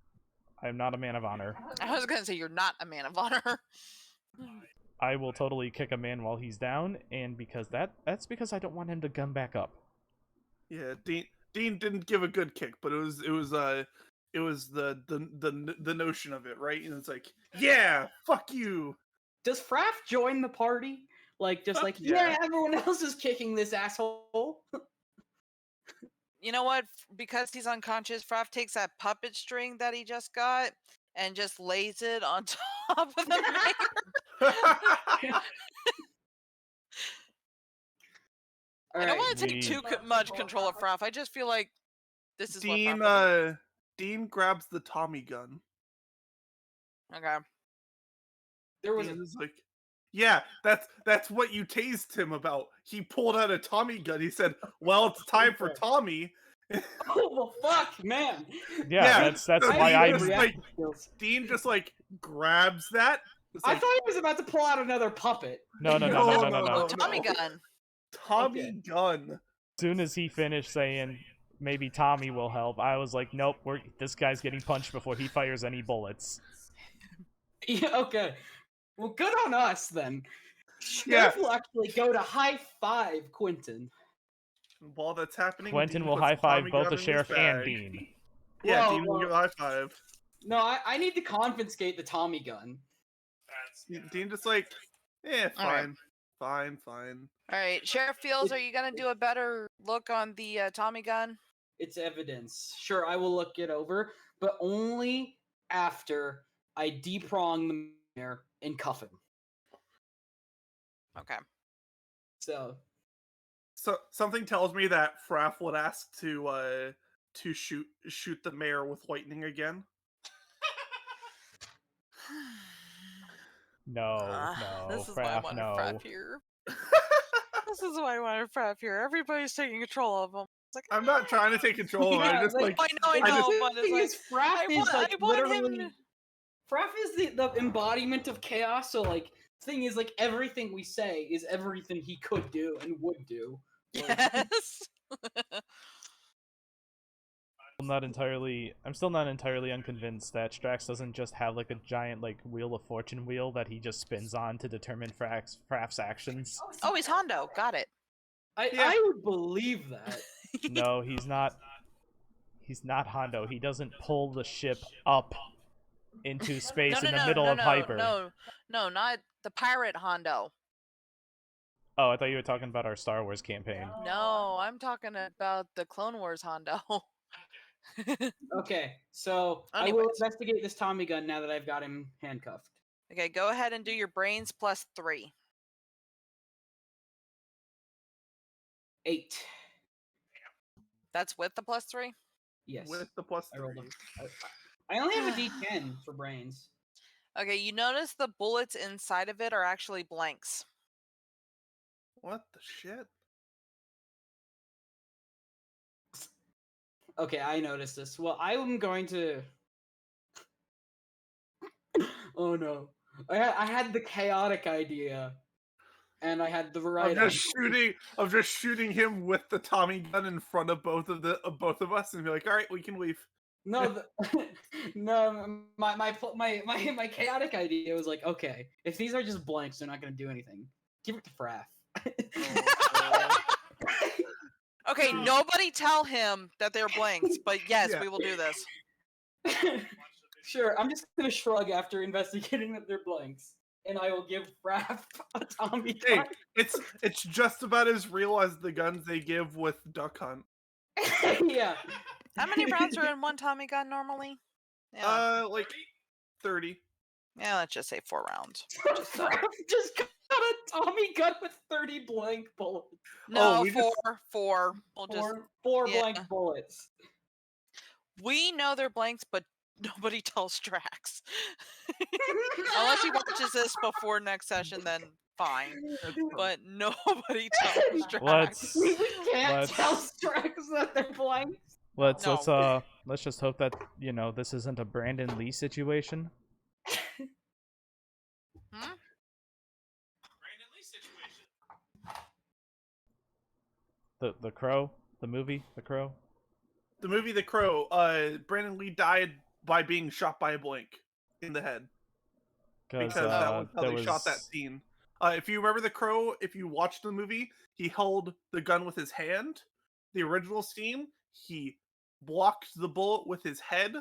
I'm not a man of honor. I was gonna say you're not a man of honor. I will totally kick a man while he's down, and that's because I don't want him to gun back up. Yeah, Dean didn't give a good kick, but it was the notion of it, right? And it's like, yeah, fuck you. Does Fraff join the party? Like, just Fuck like, yeah. yeah, everyone else is kicking this asshole. You know what? Because he's unconscious, Fraff takes that puppet string that he just got and just lays it on top of the mayor. All I don't right. want to take too much control of Fraff. I just feel like this is what Fraff would Dean grabs the Tommy gun. do. Okay. There was Dean is like, yeah, that's what you tased him about. He pulled out a Tommy gun. He said, "Well, it's time for Tommy." oh well, fuck, man. Yeah, that's so why Dean I'm just, like, Dean just like grabs that. It's I like, thought he was about to pull out another puppet. no. Tommy gun. Tommy Okay. gun. As soon as he finished saying maybe Tommy will help, I was like, nope, this guy's getting punched before he fires any bullets. Yeah, okay. Well, good on us then. Yeah. Sheriff will actually go to high five Quentin. While that's happening, Quentin Dean will puts high five Tommy both gun the in his sheriff and bag. Dean. Yeah, Whoa, Dean will whoa. give a high five. No, I need to confiscate the Tommy gun. That's Dean just like, All right. fine. All right, Sheriff Fields, are you gonna do a better look on the Tommy gun? It's evidence. Sure, I will look it over, but only after I deprong the mayor and cuff him. Okay. So, So something tells me that Fraff would ask to shoot the mayor with lightning again. No, This is why I Fraff, wanted no. Fraff here. This is why I wanted Frapp here. Everybody's taking control of him. It's like, I'm not trying to take control of it. Yeah, I just like- like I know, just- but it's thing like, is, Fraff is like I want literally. him. Fraff is the embodiment of chaos. So like, thing is, like everything we say is everything he could do and would do. Like, Yes. I'm still not entirely unconvinced that Strax doesn't just have like a giant like Wheel of Fortune wheel that he just spins on to determine Fraff's actions. Oh, he's Hondo. Got it. Yeah. I would believe that. No, he's not. He's not Hondo. He doesn't pull the ship up into space in the middle of hyper. No, not the pirate Hondo. Oh, I thought you were talking about our Star Wars campaign. No, I'm talking about the Clone Wars Hondo. Okay, so I will Anyways. investigate this Tommy gun now that I've got him handcuffed. Okay, go ahead and do your brains plus 3. 8. That's with the plus 3? Yes. with the plus I rolled 3. I only have a D10 for brains. Okay, you notice the bullets inside of it are actually blanks. What the shit? Okay, I noticed this. Well, I'm going to. Oh no! I had the chaotic idea, and I had the right. I'm just shooting him with the Tommy gun in front of both of us, and be like, all right, we can leave. No, no. My chaotic idea was like, okay, if these are just blanks, they're not going to do anything. Give it to Fraff. Okay, nobody tell him that they're blanks, but yes, Yeah. we will do this. Sure, I'm just gonna shrug after investigating that they're blanks, and I will give Fraff a Tommy Hey, gun. it's just about as real as the guns they give with Duck Hunt. Yeah. How many rounds are in one Tommy gun normally? Yeah, Like 30. yeah, let's just say 4 rounds. Fraff just got a Tommy gun with 30 blank bullets. No, we just- 4. We'll just Four yeah. blank bullets. we know they're blanks, but nobody tells Strax. Unless he watches this before next session, then fine. But nobody tells Strax. Let's We can't Let's- tell Strax that they're blanks. let's No. let's just hope that this isn't a Brandon Lee situation. Hmm? Brandon Lee situation. The Crow, the movie, The Crow. The movie The Crow, Brandon Lee died by being shot by a blink in the head. Because that was how they shot that scene. If you remember The Crow, if you watched the movie, he held the gun with his hand. The original scene, he blocked the bullet with his head,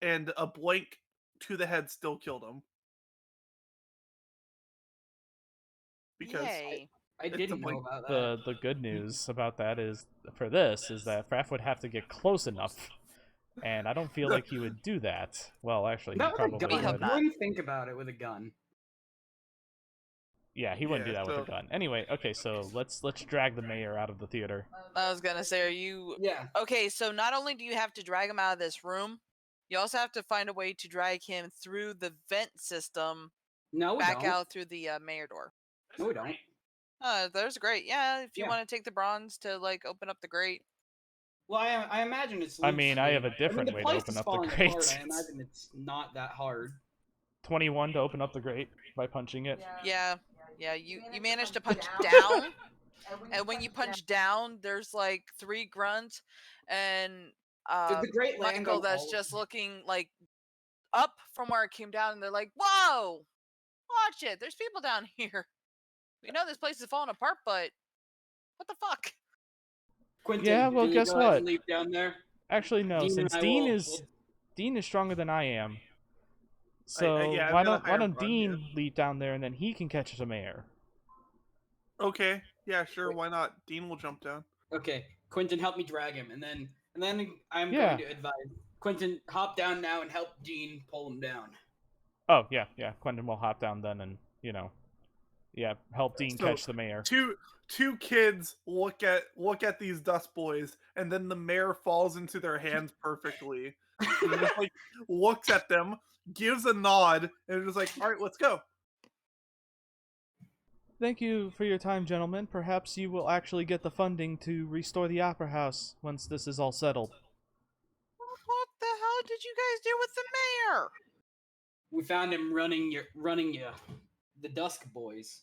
and a blank to the head still killed him. Because Yay. I It's didn't a know blank- about that. The good news about that is that Fraff would have to get close enough, and I don't feel like he would do that. Well, actually, he Not with a probably gun. hope would. not. You wouldn't think about it with a gun. Yeah, he wouldn't Yeah, do that with a so- gun. Anyway, okay, so let's drag the mayor out of the theater. I was gonna say, are you Yeah. okay? So not only do you have to drag him out of this room, you also have to find a way to drag him through the vent system No, we back don't. out through the mayor door. No, we don't. There's great. Yeah, if you Yeah. want to take the bronze to like open up the grate. Well, I imagine it's. I mean, I have a loosely- different the way to place open is up the falling grate. apart, I imagine it's not that hard. 21 to open up the grate by punching it. Yeah. You managed to punch down, and when you punch down, there's like 3 grunts, and Did the great land Michael on that's all of just them? looking like up from where it came down, and they're like, "Whoa, watch it! There's people down here. We know this place is falling apart, but what the fuck?" Quentin, Yeah, well, can you guess go ahead what? and leave down there? Actually, no, Dean and since I Dean will- is Dean is stronger than I am. So yeah, I've why got a don't higher Dean bond, yeah. leap down there and then he can catch the mayor? Okay, yeah, sure, why not? Dean will jump down. Okay, Quentin, help me drag him, and then I'm Yeah. going to advise Quentin, hop down now and help Dean pull him down. Oh yeah. Quentin will hop down then and help Dean So, catch the mayor. Two kids look at these Dusk Boys, and then the mayor falls into their hands perfectly. And just like looks at them, gives a nod, and is like, "All right, let's go." Thank you for your time, gentlemen. Perhaps you will actually get the funding to restore the Opera House once this is all settled. What the hell did you guys do with the mayor? We found him running the Dusk Boys.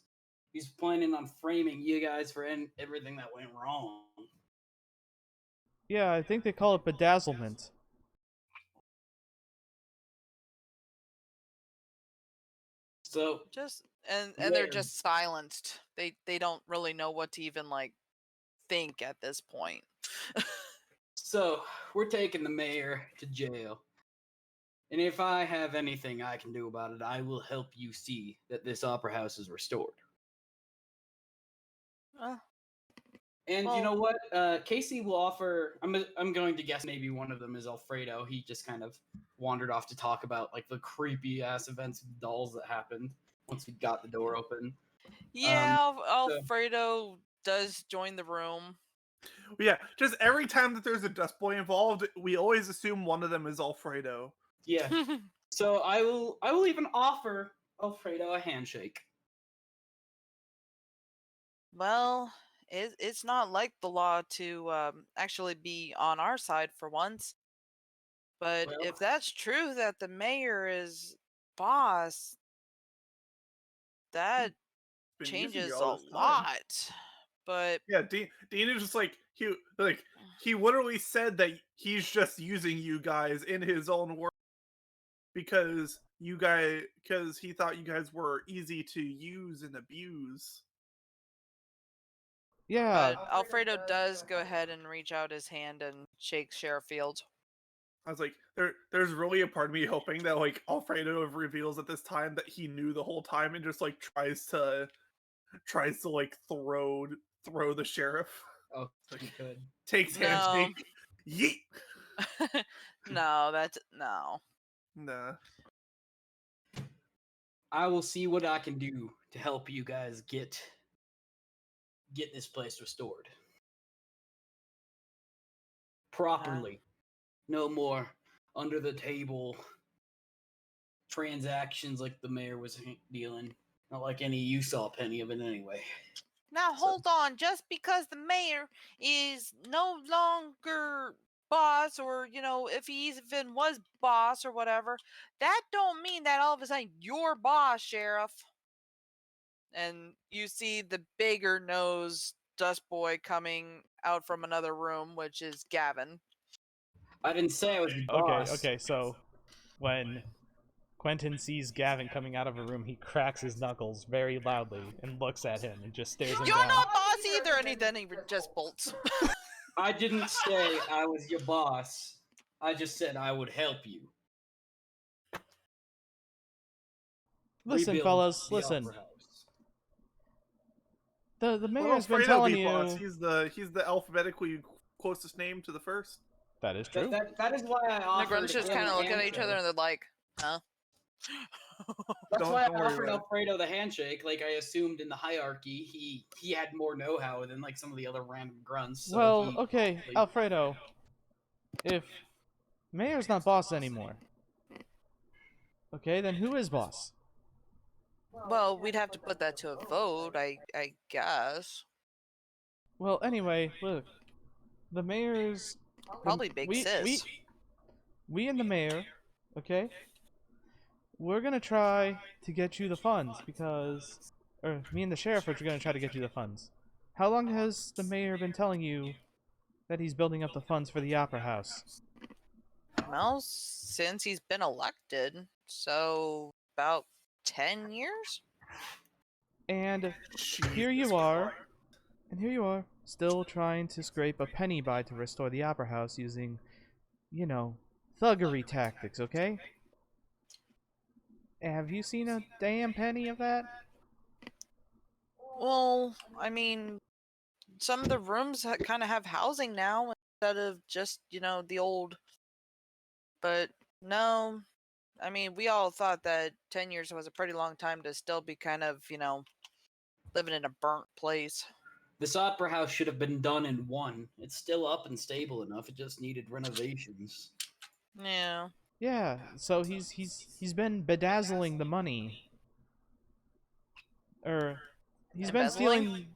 He's planning on framing you guys for everything that went wrong. Yeah, I think they call it bedazzlement. So And they're just silenced. They don't really know what to even like think at this point. So we're taking the mayor to jail. And if I have anything I can do about it, I will help you see that this opera house is restored. And you know what? Casey will offer. I'm going to guess maybe one of them is Alfredo. He just kind of wandered off to talk about like the creepy ass events of dolls that happened once we got the door open. Yeah, Alfredo does join the room. Yeah, just every time that there's a Dust Boy involved, we always assume one of them is Alfredo. Yeah. So I will even offer Alfredo a handshake. Well, it's not like the law to actually be on our side for once. But Well, if that's true that the mayor is boss, that Been using you changes a all this time. lot. But Yeah, Dean is just like he literally said that he's just using you guys in his own words because he thought you guys were easy to use and abuse. Yeah, but Alfredo does go ahead and reach out his hand and shake Sheriff Fields. I was like, there's really a part of me hoping that like Alfredo reveals at this time that he knew the whole time and just like tries to like throw the sheriff. oh, he could. Takes No. handshake. Yeet. No, that's no. Nah. I will see what I can do to help you guys get this place restored properly. No more under the table transactions like the mayor was dealing. Not like any you saw a penny of it anyway. Now hold on, just because the mayor is no longer boss, or if he even was boss or whatever, that don't mean that all of a sudden you're boss, Sheriff. And you see the bigger nose Dust Boy coming out from another room, which is Gavin. I didn't say I was the boss. okay, so when Quentin sees Gavin coming out of a room, he cracks his knuckles very loudly and looks at him and just stares him You're down. not boss either, and then he just bolts. I didn't say I was your boss. I just said I would help you. Listen, Rebuild fellas, the listen. Opera House. The mayor's been Alfredo telling be boss. you... He's the alphabetically closest name to the first. That is true. That is why I The offered. grunts just kind of look at each other and they're like, huh? That's why I Don't worry offered about it. Alfredo the handshake. Like I assumed in the hierarchy, he had more know-how than like some of the other random grunts. So Well, he, okay, like, Alfredo. If mayor's not boss anymore, okay, then who is boss? Well, we'd have to put that to a vote, I guess. Well, anyway, look. The mayor's... Probably Big Sis. We and the mayor, okay? We're gonna try to get you the funds because... Or, me and the sheriff are gonna try to get you the funds. How long has the mayor been telling you that he's building up the funds for the Opera House? Well, since he's been elected, so about 10 years? And Jesus here you are, still trying to scrape a penny by to restore the Opera House using, you know, thuggery tactics, okay? Have you seen a damn penny of that? Well, I mean, some of the rooms kind of have housing now instead of just, the old. But no, I mean, we all thought that 10 years was a pretty long time to still be kind of, living in a burnt place. this opera house should have been done in one. It's still up and stable enough. It just needed renovations. Yeah. Yeah, so he's been bedazzling the money. He's been Embezzling? stealing.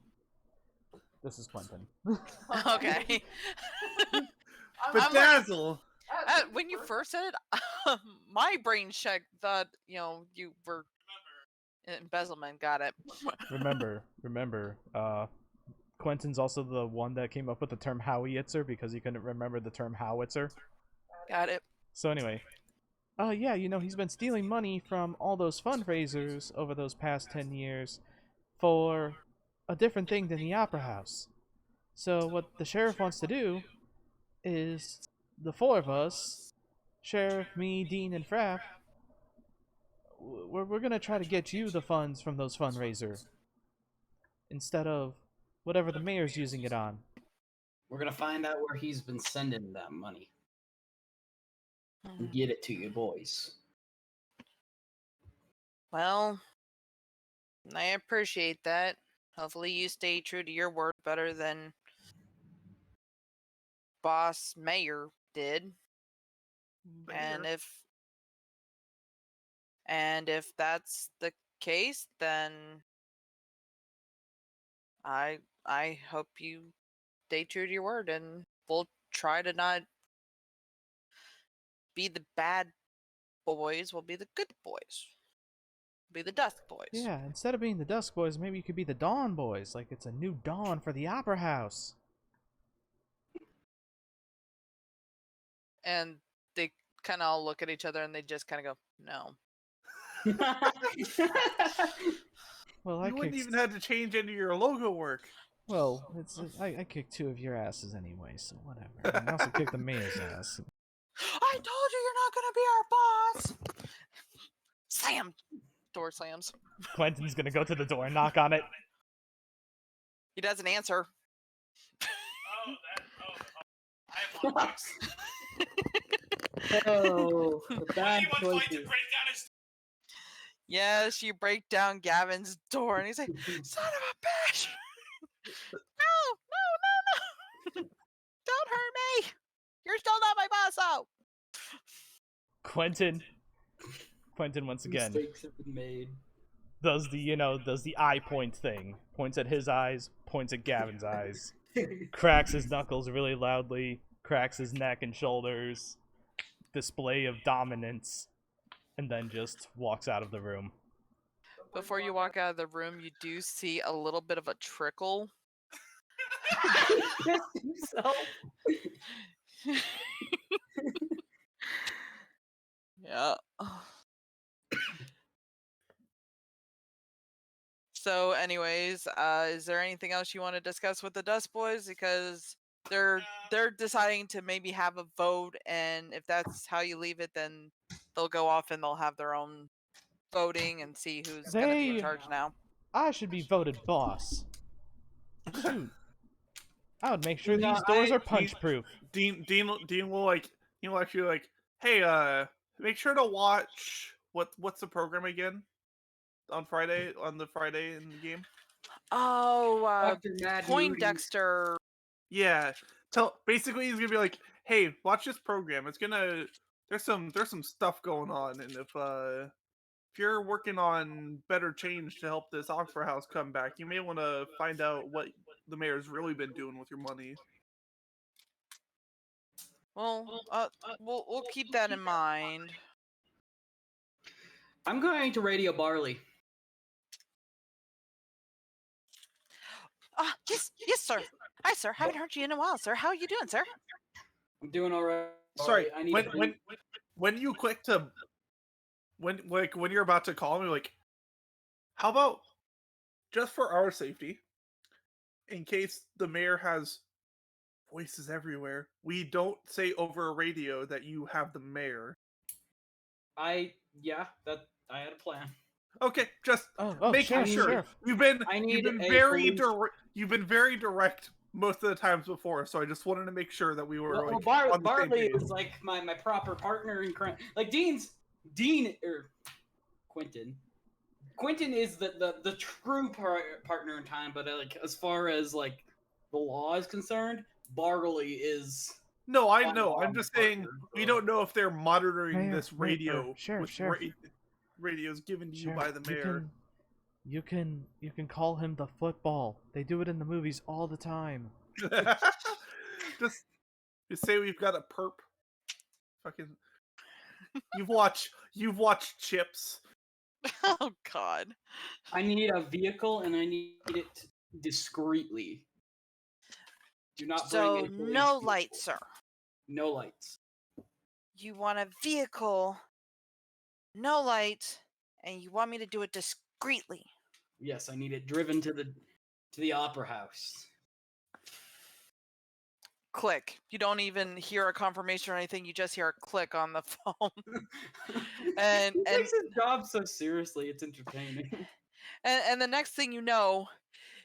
This is Quentin. Okay. Bedazzle. When you first said it, my brain checked that you were embezzlement. Got it. Remember. Quentin's also the one that came up with the term howitzer because he couldn't remember the term howitzer. Got it. So anyway, yeah, he's been stealing money from all those fundraisers over those past 10 years for a different thing than the Opera House. So what the sheriff wants to do is the four of us, Sheriff, me, Dean, and Fraff, we're gonna try to get you the funds from those fundraisers instead of whatever the mayor's using it on. We're gonna find out where he's been sending that money and get it to you boys. Well, I appreciate that. Hopefully you stay true to your word better than Boss Mayor did. And if that's the case, then I hope you stay true to your word, and we'll try to not be the bad boys. We'll be the good boys. Be the Dusk Boys. Yeah, instead of being the Dusk Boys, maybe you could be the Dawn Boys. Like it's a new dawn for the Opera House. And they kind of all look at each other and they just kind of go, no. Well, You wouldn't even have to change any of your logo work. Well, I kicked two of your asses anyway, so whatever. And I also kicked the mayor's ass. I told you you're not going to be our boss. Slam. Door slams. Quentin's gonna go to the door and knock on it. He doesn't answer. I have one box. Oh, the bad Anyone going to choices. break down his Yes, you break down Gavin's door and he's like, son of a bitch! No! Don't hurt me! You're still not my boss, though! Quentin once again Mistakes have been made. does the eye point thing. Points at his eyes, points at Gavin's eyes, cracks his knuckles really loudly, cracks his neck and shoulders, display of dominance, and then just walks out of the room. Before you walk out of the room, you do see a little bit of a trickle. Himself. Yeah. So, anyways, is there anything else you want to discuss with the Dust Boys? Because they're deciding to maybe have a vote, and if that's how you leave it, then they'll go off and they'll have their own voting and see who's going to be in charge now. I should be voted boss. Shoot. I would make sure No, these doors are punch proof. Dean will actually hey, make sure to watch what's the program again on the Friday in the game. Oh, Dr. Mad Moody. Poindexter. Yeah. Basically he's gonna be like, hey, watch this program. There's some stuff going on, and if you're working on better change to help this Opera House come back, you may want to find out what the mayor's really been doing with your money. Well, we'll keep that in mind. I'm going to Radio Barley. Yes, sir. Hi, sir. Haven't heard you in a while, sir. How are you doing, sir? I'm doing all right. Sorry, I need when you click to when you're about to call me, like, how about just for our safety, in case the mayor has voices everywhere, we don't say over a radio that you have the mayor. I had a plan. Okay, just making sure. Sheriff. You've been police- very direct most of the times before, so I just wanted to make sure that we were on the same Barley page. is like my proper partner in crime. Like Quentin. Quentin is the true partner in time, but like as far as like the law is concerned, Barley is. No, I know. I'm just saying partner, we so- don't know if they're monitoring Mayor, this radio. Sheriff, with Sheriff. radios given to you Sheriff, by the mayor. You can call him the football. They do it in the movies all the time. just say we've got a perp. Fucking, you've watched Chips. Oh God. I need a vehicle and I need it discreetly. Do not bring So a police no vehicle. lights, sir. No lights. You want a vehicle, no light, and you want me to do it discreetly. Yes, I need it driven to the opera house. Click. You don't even hear a confirmation or anything. You just hear a click on the phone. He takes his job so seriously. It's entertaining. And the next thing you know,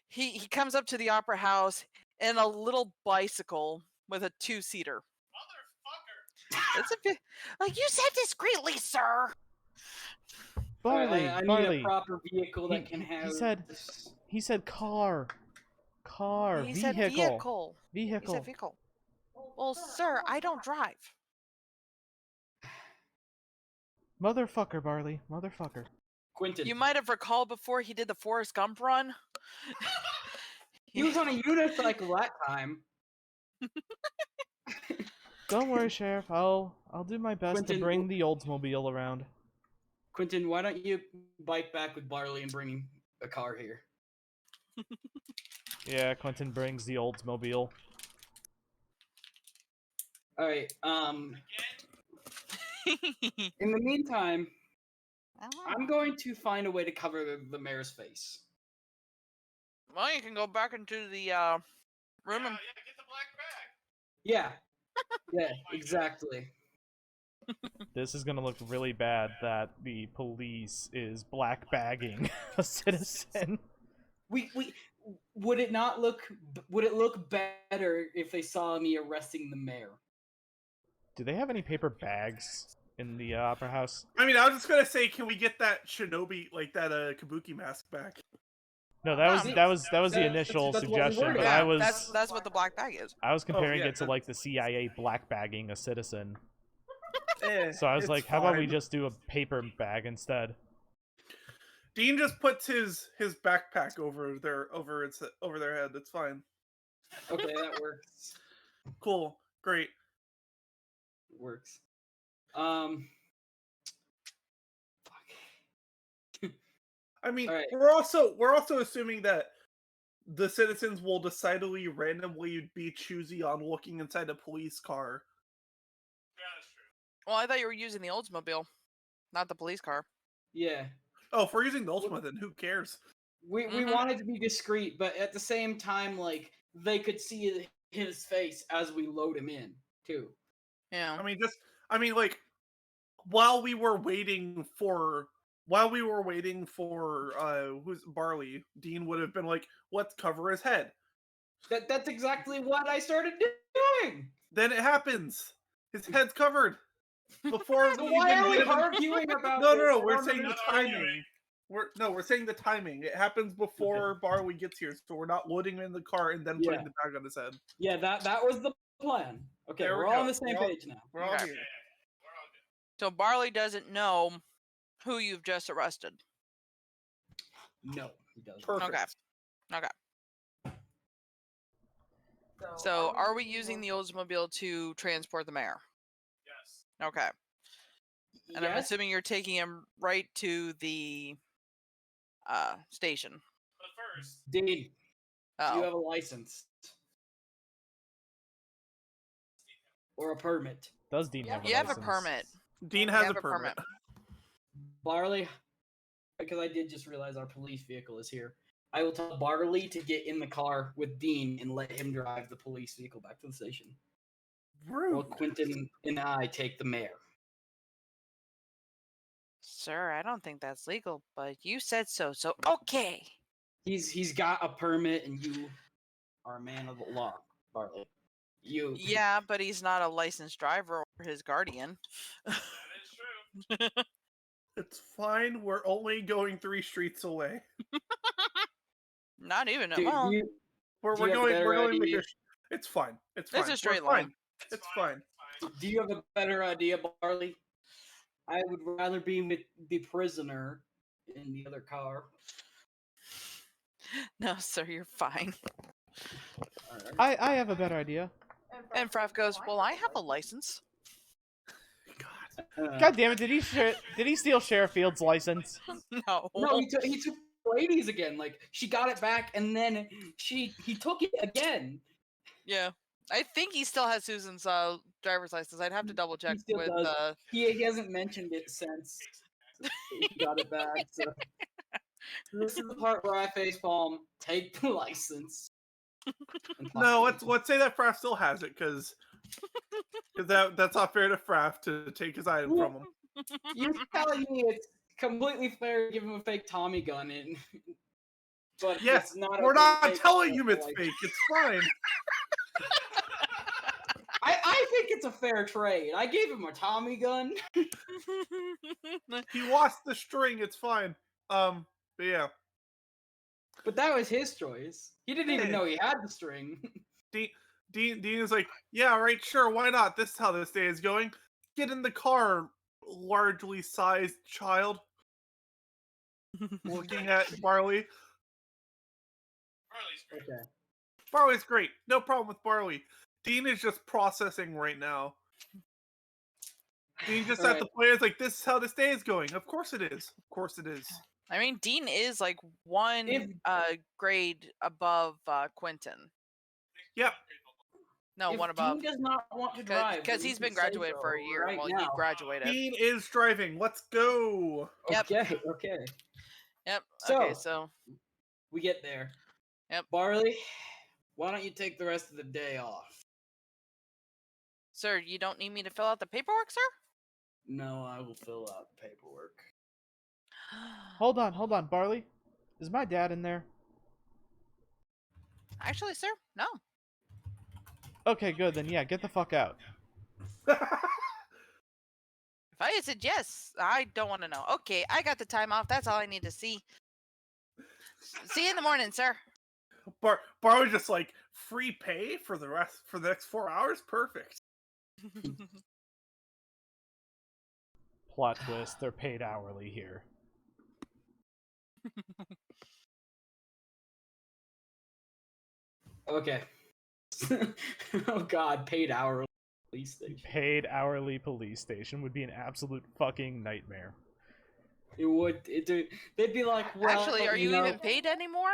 he comes up to the opera house in a little bicycle with a 2-seater. Motherfucker! It's a bit like you said discreetly, sir. Barley, I need Barley. a proper vehicle that can have. He said car. Car. He vehicle. said vehicle. Vehicle. He said vehicle. Well, sir, I don't drive. Motherfucker, Barley. Motherfucker. Quentin. You might have recalled before he did the Forrest Gump run. He was on a unicycle that time. Don't worry, Sheriff. I'll do my best Quentin, to bring the Oldsmobile around. Quentin, why don't you bike back with Barley and bring a car here? Yeah, Quentin brings the Oldsmobile. All right. In the meantime, I'm going to find a way to cover the mayor's face. Well, you can go back into the room and Yeah, get the black bag. Yeah. Yeah, exactly. This is gonna look really bad that the police is black bagging a citizen. Would it look better if they saw me arresting the mayor? Do they have any paper bags in the opera house? I mean, I was just gonna say, can we get that shinobi, like that kabuki mask back? No, that was the initial that's what we suggestion, were but doing. I was that's what the black bag is. I was comparing yeah, it to like the CIA black bagging a citizen. Eh, So I was it's like, how about we fine. just do a paper bag instead? Dean just puts his backpack over their head. It's fine. Okay, that works. Cool. Great. Works. I mean, All right. we're also assuming that the citizens will decidedly randomly be choosy on looking inside a police car. Yeah, that's true. Well, I thought you were using the Oldsmobile, not the police car. Yeah. Oh, if we're using the Ultimate, then who cares? We Mhm. wanted to be discreet, but at the same time, like, they could see his face as we load him in, too. Yeah. I mean, like, while we were waiting for who's Barley, Dean would have been like, let's cover his head. That's exactly what I started doing. Then it happens. His head's covered. Before So we why even are we get him- arguing about No, this? we're I don't saying the understand. timing. We're saying the timing. It happens before Barley gets here, so we're not loading him in the car and then putting Yeah. the bag on his head. Yeah, that was the plan. Okay, There we we're all go. on the same We're all- page now. We're all Okay. here. We're all good. So Barley doesn't know who you've just arrested. No, he doesn't. Perfect. Okay. So are we using the Oldsmobile to transport the mayor? Yes. Okay. And I'm Yes? assuming you're taking him right to the station. But first, Dean, do you Oh. have a license? Or a permit? Does Dean have a You have a license? permit. Dean You has have a permit. Barley, because I did just realize our police vehicle is here. I will tell Barley to get in the car with Dean and let him drive the police vehicle back to the station. Rude. While Quentin and I take the mayor. Sir, I don't think that's legal, but you said so, so okay. He's got a permit and you are a man of the law, Barley. You Yeah, but he's not a licensed driver or his guardian. that is true. It's fine. We're only going 3 streets away. Not even. Dude, Well, We're Do you have a going. better We're going. idea? It's fine. It's It's fine. a straight We're line. fine. It's fine. do you have a better idea, Barley? I would rather be with the prisoner in the other car. No, sir, you're fine. I have a better idea. And Fraff goes, well, I have a license. God damn it! Did he steal Sheriff Field's license? No. No, he took ladies again. Like she got it back, and then he took it again. Yeah. I think he still has Susan's driver's license. I'd have to double check He still with does. He hasn't mentioned it since he got it back. So this is the part where I facepalm. Take the license. No, let's say that Fraff still has it, because that's not fair to Fraff to take his item from him. You're telling me it's completely fair to give him a fake Tommy gun, but Yes, it's not. we're okay not to take telling it, you it's like- fake. It's fine. I think it's a fair trade. I gave him a Tommy gun. He lost the string. It's fine. But yeah. But that was his choice. He didn't even Hey. know he had the string. Dean is like, yeah, right, sure, why not? This is how this day is going. Get in the car, largely sized child. Looking at Barley. Harley's great. Okay. Barley's great. No problem with Barley. Dean is just processing right now. Dean just at the point is like, this is how this day is going. Of course it is. Of course it is. I mean, Dean is like one grade above Quentin. Yep. No, If one above. Dean does not want to drive, Because then he's you been can say graduated so for a year. right Well, now. he graduated. Dean is driving. Let's go. Yep. Okay. Yep. So- Okay, so We get there. Yep. Barley, why don't you take the rest of the day off? sir, you don't need me to fill out the paperwork, sir? No, I will fill out the paperwork. Hold on, Barley. Is my dad in there? Actually, sir, no. Okay, good. Then yeah, get the fuck out. If I had said yes, I don't want to know. Okay, I got the time off. That's all I need to see. See you in the morning, sir. Barley's just like, free pay for the next 4 hours? Perfect. Plot twist: they're paid hourly here. Okay. Oh God, paid hourly police station. Paid hourly police station would be an absolute fucking nightmare. It would. They'd be like, well, Actually, are you know, even paid anymore?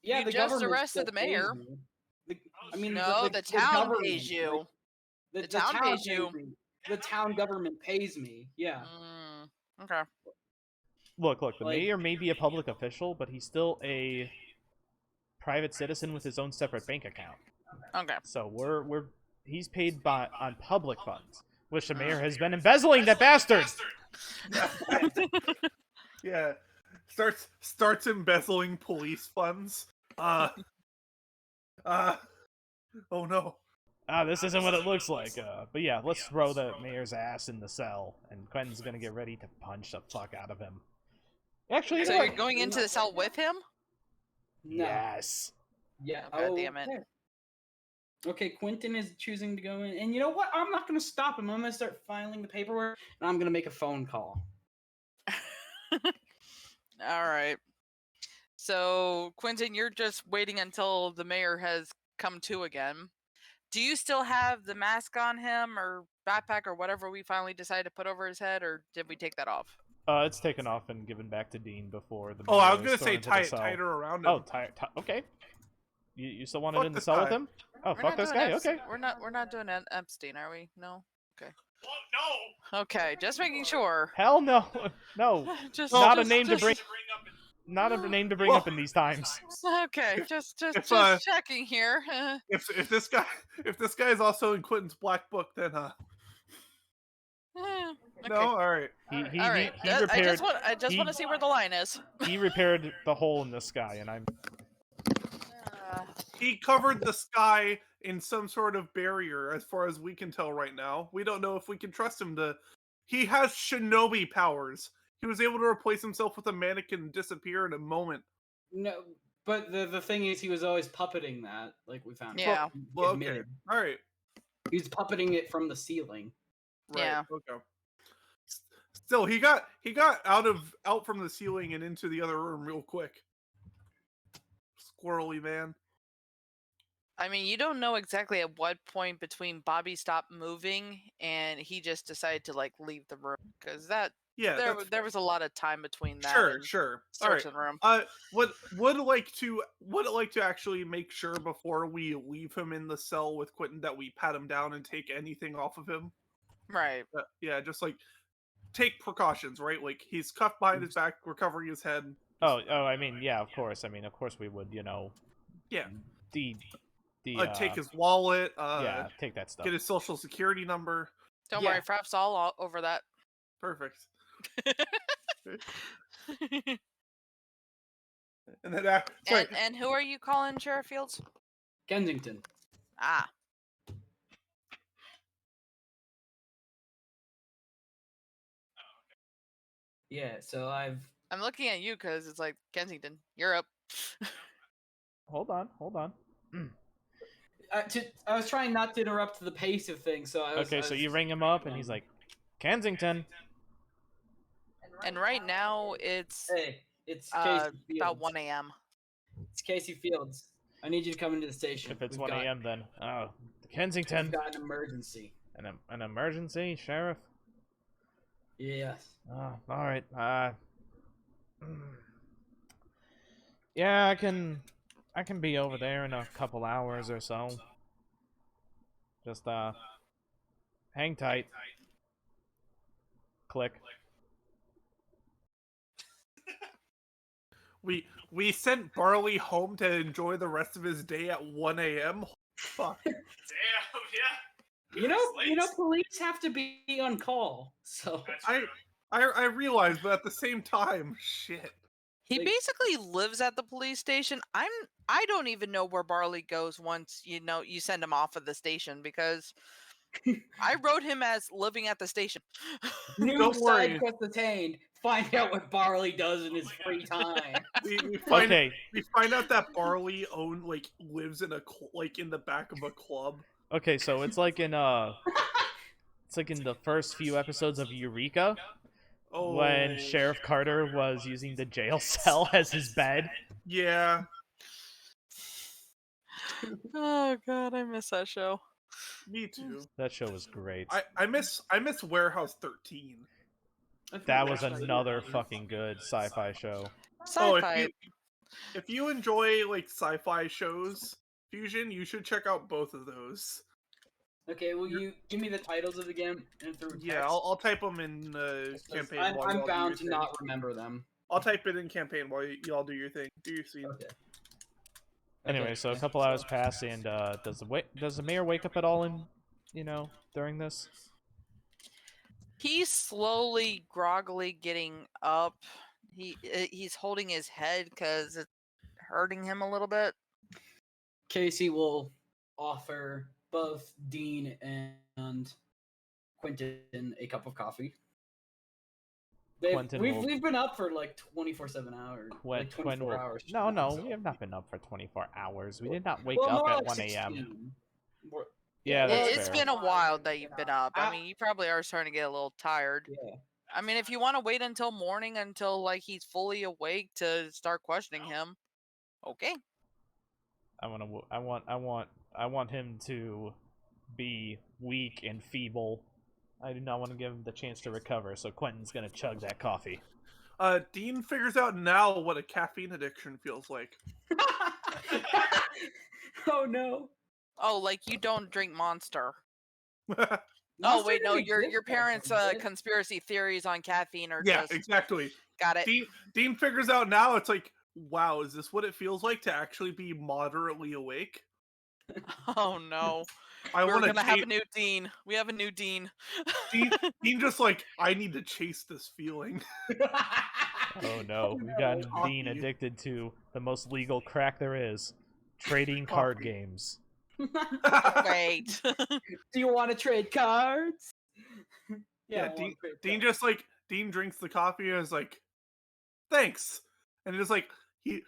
Yeah, you the just government arrested still the mayor. pays me. I mean, No, the town government, pays you. like, The town pays you. me. The town government pays me. Yeah. Okay. Look, the Like- mayor may be a public official, but he's still a private citizen with his own separate bank account. Okay. So he's paid on public funds, which the mayor has been embezzling. That bastard. Yeah. Starts embezzling police funds. Oh no. This isn't what it looks like. But yeah, let's throw the mayor's ass in the cell, and Quentin's gonna get ready to punch the fuck out of him. Actually, you So know you're what? going into the cell with him? No. Yes. Yeah. Oh, God damn it. Okay, Quentin is choosing to go in, and you know what? I'm not going to stop him. I'm going to start filing the paperwork, and I'm going to make a phone call. All right. So, Quentin, you're just waiting until the mayor has come to again. Do you still have the mask on him or backpack or whatever we finally decided to put over his head, or did we take that off? It's taken off and given back to Dean before the. Oh, I mayor was is gonna say thrown into the tie it cell. tighter around him. Oh, okay. You still want it Fuck in the this cell with guy. him? Oh, We're fuck not this doing guy. Okay. We're not doing Epstein, are we? No. Well, no. Okay, just making sure. Hell no, no. Just Not a just- name to just- bring. To bring up in Not a name to bring up in these times. Okay, just if, checking here. If this guy is also in Quentin's black book, then Okay. no, all right. He All right. repaired. I just he- want to see where the line is. He repaired the hole in the sky, and I'm. He covered the sky in some sort of barrier, as far as we can tell right now. We don't know if we can trust him to. He has shinobi powers. He was able to replace himself with a mannequin and disappear in a moment. No, but the thing is, he was always puppeting that, like we found. out. Yeah. He Well, okay, admitted. all right. He was puppeting it from the ceiling. Right. Yeah. Okay. Still, he got out from the ceiling and into the other room real quick. Squirrely man. I mean, you don't know exactly at what point between Bobby stopped moving and he just decided to like leave the room because there was a lot of time between that. Sure. All right. Search the room. Would like to actually make sure before we leave him in the cell with Quentin that we pat him down and take anything off of him. Right. Yeah, just like take precautions, right? Like he's cuffed behind his back, we're covering his head. Oh, I mean, yeah, of course. I mean, of course we would, Yeah. Take his wallet. Yeah, take that stuff. Get his social security number. Don't worry, Frapp's all over that. Perfect. And then and who are you calling, Sheriff Fields? Kensington. Ah. Yeah, so I'm looking at you because it's like Kensington. You're up. Hold on. I was trying not to interrupt the pace of things, so so you ring him up, and he's like, Kensington. And right now it's it's Casey Fields. about 1 a.m. It's Casey Fields. I need you to come into the station. If it's 1 a.m., then Kensington. We've got an emergency. An emergency, Sheriff? Yes. All right. Yeah, I can be over there in a couple hours or so. Just hang tight. Click. We sent Barley home to enjoy the rest of his day at 1 a.m. Fuck. Damn, yeah. You know, police have to be on call. So I realize, but at the same time, shit. He basically lives at the police station. I don't even know where Barley goes once you send him off of the station because I wrote him as living at the station. New side quest attained. Find out what Barley does in his free time. We find out that Barley lives in in the back of a club. Okay, so it's like in the first few episodes of Eureka. When Sheriff Carter was using the jail cell as his bed. Yeah. Oh god, I miss that show. Me too. That show was great. I miss Warehouse 13. That was another fucking good sci-fi show. Sci-fi. If you enjoy sci-fi shows, Fusion, you should check out both of those. Okay, will you give me the titles of the game and through text? Yeah, I'll type them in campaign. I'm bound to not remember them. I'll type it in campaign while y'all do your thing. Do your scene. Okay. Anyway, so a couple hours pass, and does the mayor wake up at all during this? He's slowly, groggily getting up. He's holding his head because it's hurting him a little bit. Casey will offer both Dean and Quentin a cup of coffee. We've been up for 24/7 hours. 24 hours. No, we have not been up for 24 hours. We did not wake up at 1 a.m. Yeah, it's been a while that you've been up. I mean, you probably are starting to get a little tired. Yeah. I mean, if you want to wait until morning until he's fully awake to start questioning him, okay. I want him to be weak and feeble. I do not want to give him the chance to recover, so Quentin's gonna chug that coffee. Dean figures out now what a caffeine addiction feels like. Oh no. Oh, you don't drink Monster. Oh wait, no, your parents' conspiracy theories on caffeine are just... exactly. Got it. Dean figures out now. It's like, wow, is this what it feels like to actually be moderately awake? Oh no. We're gonna have a new Dean. We have a new Dean. Dean just I need to chase this feeling. Oh no, we've gotten Dean addicted to the most legal crack there is. Trading card games. Wait. Do you want to trade cards? Yeah, Dean just Dean drinks the coffee and is like, thanks. And it's he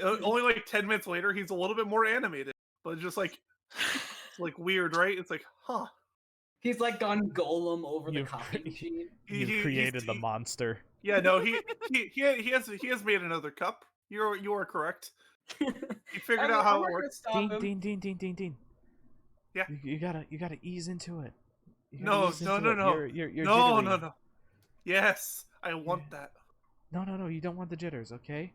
only 10 minutes later he's a little bit more animated. But it's just it's weird, right? It's huh. He's like gone golem over the You've coffee machine. You've created the monster. Yeah, no, he has made another cup. You are correct. He figured out how it works. Dean. Yeah. You gotta ease into it. No. You're No. jittery. Yes, I want that. No, you don't want the jitters, okay?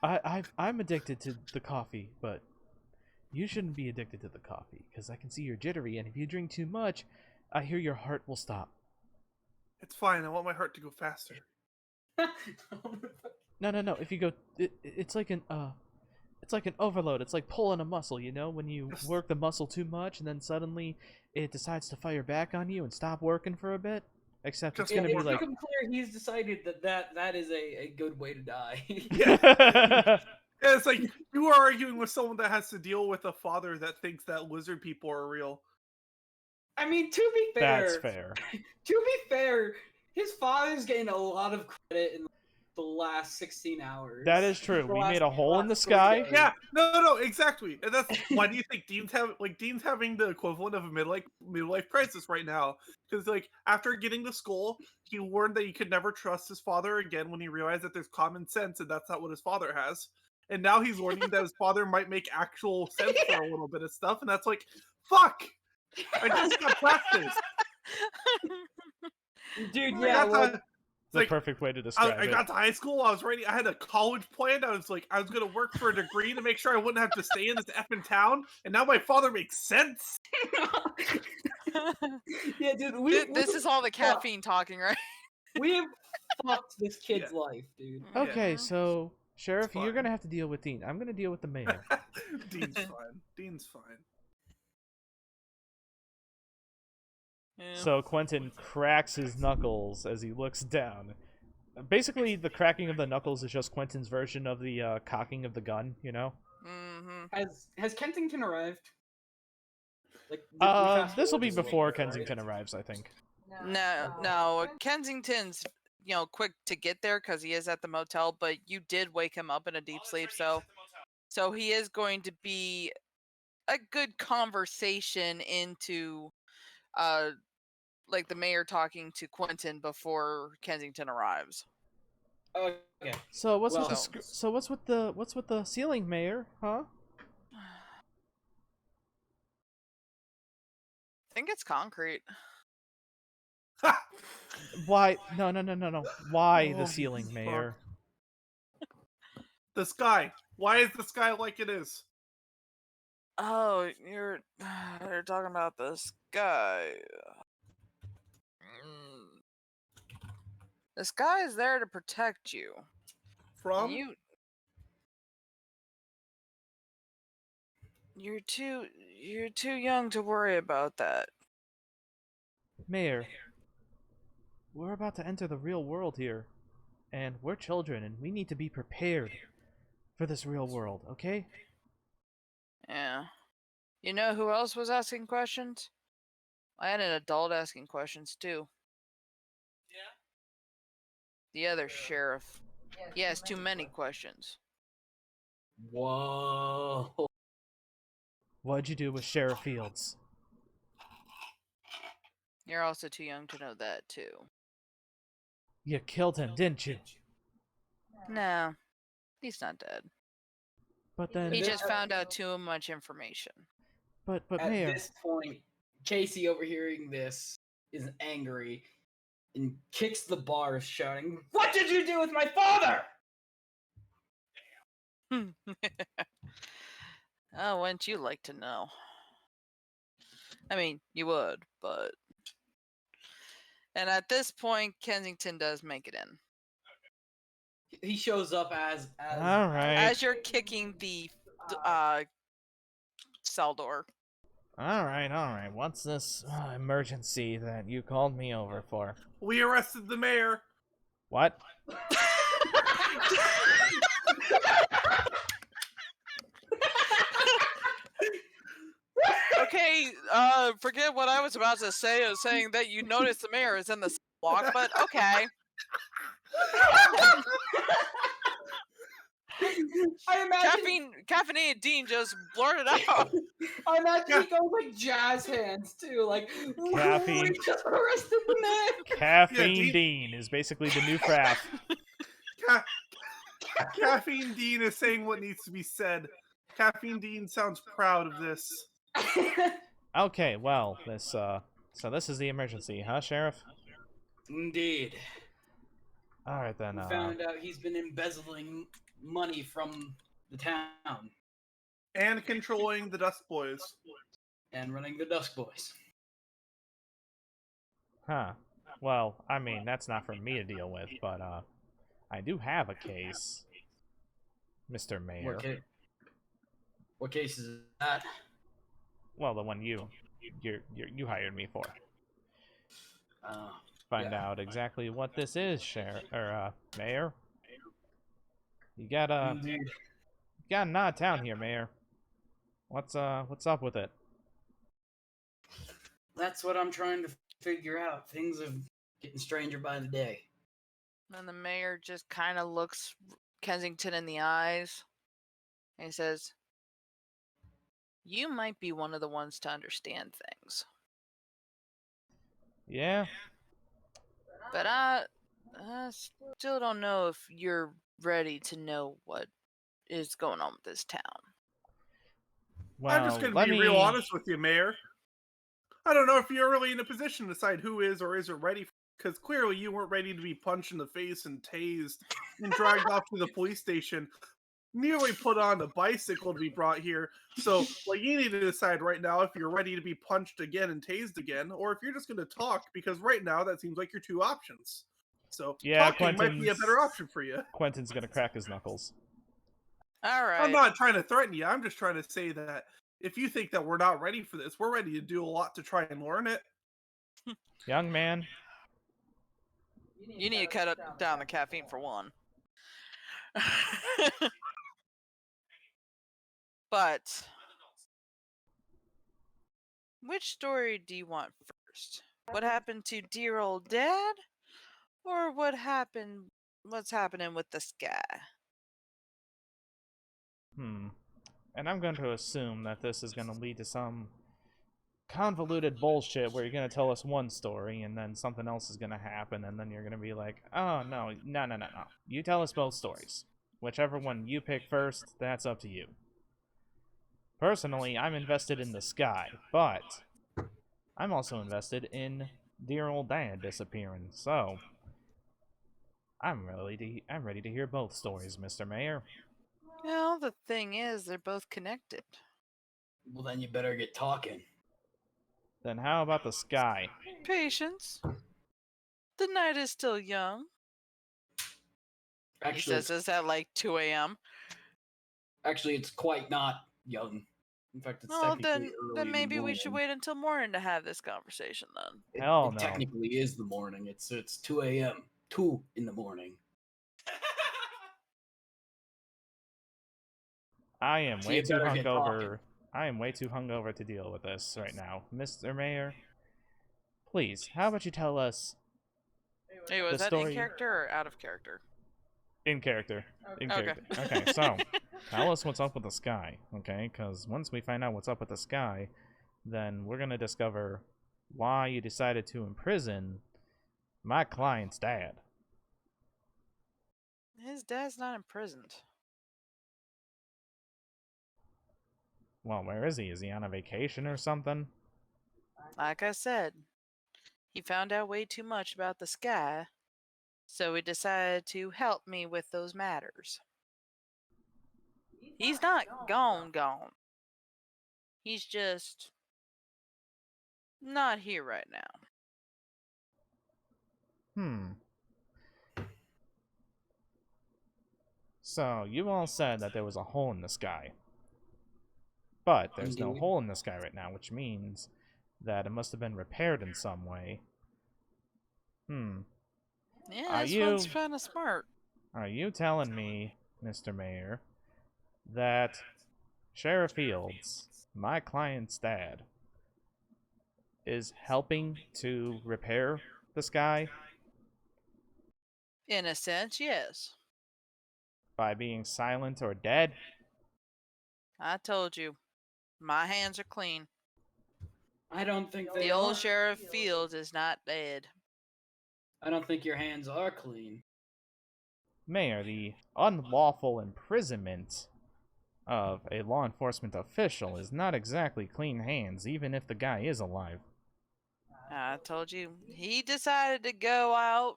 I'm addicted to the coffee, but you shouldn't be addicted to the coffee, because I can see you're jittery, and if you drink too much, I hear your heart will stop. It's fine. I want my heart to go faster. No. If you go, it's like an overload. It's like pulling a muscle, you know, when you work the muscle too much, and then suddenly it decides to fire back on you and stop working for a bit. Except it's gonna be like. To become clear, he's decided that is a good way to die. Yeah, it's like you are arguing with someone that has to deal with a father that thinks that lizard people are real. I mean, to be fair, That's fair. To be fair, his father's getting a lot of credit in the last 16 hours. That is true. We made a hole in the sky. Yeah, no, exactly. And that's why do you think Dean's having the equivalent of a midlife crisis right now? Because like after getting the skull, he learned that he could never trust his father again when he realized that there's common sense and that's not what his father has. And now he's learning that his father might make actual sense for a little bit of stuff, and that's like, fuck! I just got practice. Dude, yeah. The perfect way to describe it. I got to high school. I was ready. I had a college planned. I was gonna work for a degree to make sure I wouldn't have to stay in this effing town. And now my father makes sense. Yeah, dude. This is all the caffeine talking, right? We have fucked this kid's life, dude. Okay, so Sheriff, you're gonna have to deal with Dean. I'm gonna deal with the mayor. Dean's fine. Yeah. So Quentin cracks his knuckles as he looks down. Basically, the cracking of the knuckles is just Quentin's version of the cocking of the gun, you know? Mm-hmm. Has Kensington arrived? Like, this will be before Kensington arrives, I think. No. Kensington's, quick to get there because he is at the motel, but you did wake him up in a deep sleep, so he is going to be a good conversation into like the mayor talking to Quentin before Kensington arrives. Okay. So what's with the ceiling, Mayor? Huh? I think it's concrete. Why? No. Why the ceiling, Mayor? The sky. Why is the sky like it is? Oh, you're talking about the sky. The sky is there to protect you. From? You're too young to worry about that. Mayor, we're about to enter the real world here, and we're children, and we need to be prepared for this real world, okay? Yeah. You know who else was asking questions? I had an adult asking questions too. Yeah? The other sheriff. He has too many questions. Whoa. What'd you do with Sheriff Fields? You're also too young to know that too. You killed him, didn't you? No. He's not dead. But then He just found out too much information. But At Mayor, this point, Casey, overhearing this, is angry and kicks the bars, shouting, "What did you do with my father?" Oh, wouldn't you like to know? I mean, you would, but... And at this point, Kensington does make it in. He shows up as all right. As you're kicking the cell door. All right. What's this emergency that you called me over for? We arrested the mayor. What? Okay, forget what I was about to say. I was saying that you noticed the mayor is in the sidewalk, but okay. I imagine Caffeinated Dean just blurted out. I imagine he goes like jazz hands too, like Caffeine. we just arrested the man. Caffeine Dean is basically the new Fraff. Caffeine Dean is saying what needs to be said. Caffeine Dean sounds proud of this. Okay, well, so this is the emergency, huh, Sheriff? Indeed. All right then. We found out he's been embezzling money from the town And controlling the Dusk Boys. and running the Dusk Boys. Huh. Well, I mean, that's not for me to deal with, but I do have a case, Mr. Mayor. What case is that? Well, the one you hired me for. Find out exactly what this is, Mayor. You got an odd town here, Mayor. What's up with it? That's what I'm trying to figure out. Things are getting stranger by the day. And the mayor just kind of looks Kensington in the eyes and he says, "You might be one of the ones to understand things. Yeah. But I still don't know if you're ready to know what is going on with this town." Well, I'm just going to be real honest with you, Mayor. I don't know if you're really in a position to decide who is or isn't ready, because clearly you weren't ready to be punched in the face and tased and dragged off to the police station, nearly put on a bicycle to be brought here. So, you need to decide right now if you're ready to be punched again and tased again, or if you're just going to talk, because right now that seems like your two options. So, yeah, talking might be a better option for you. Quentin's going to crack his knuckles. All right. I'm not trying to threaten you. I'm just trying to say that if you think that we're not ready for this, we're ready to do a lot to try and learn it. Young man. You need to cut down the caffeine for one. But which story do you want first? What happened to dear old dad? Or what's happening with the sky? And I'm going to assume that this is going to lead to some convoluted bullshit where you're going to tell us one story and then something else is going to happen and then you're going to be like, oh, no. You tell us both stories. Whichever one you pick first, that's up to you. Personally, I'm invested in the sky, but I'm also invested in dear old dad disappearing, so I'm ready to hear both stories, Mr. Mayor. Well, the thing is, they're both connected. Well, then you better get talking. Then how about the sky? Patience. The night is still young. Actually, He says this at like 2 a.m. Actually, it's quite not young. In fact, it's Well, technically early then in maybe the we should morning. wait until morning to have this conversation then. Hell It no. technically is the morning. It's 2 a.m. 2 in the morning. I am So way you too better get talking. hungover. I am way too hungover to deal with this right now. Mr. Mayor, please, how about you tell us Hey, was the that story in character or out of character? in character? In Okay. character. Okay, so tell us what's up with the sky, okay? Because once we find out what's up with the sky, then we're going to discover why you decided to imprison my client's dad. His dad's not imprisoned. Well, where is he? Is he on a vacation or something? Like I said, he found out way too much about the sky, so he decided to help me with those matters. He's not gone. He's just not here right now. So, you all said that there was a hole in the sky. But there's no Indeed. hole in the sky right now, which means that it must have been repaired in some way. Yeah, this one's kind of smart. Are you telling me, Mr. Mayor, that Sheriff Fields, my client's dad, is helping to repair the sky? In a sense, yes. by being silent or dead. I told you, my hands are clean. I don't think they The old are. Sheriff Fields is not dead. I don't think your hands are clean. Mayor, the unlawful imprisonment of a law enforcement official is not exactly clean hands, even if the guy is alive. I told you, he decided to go out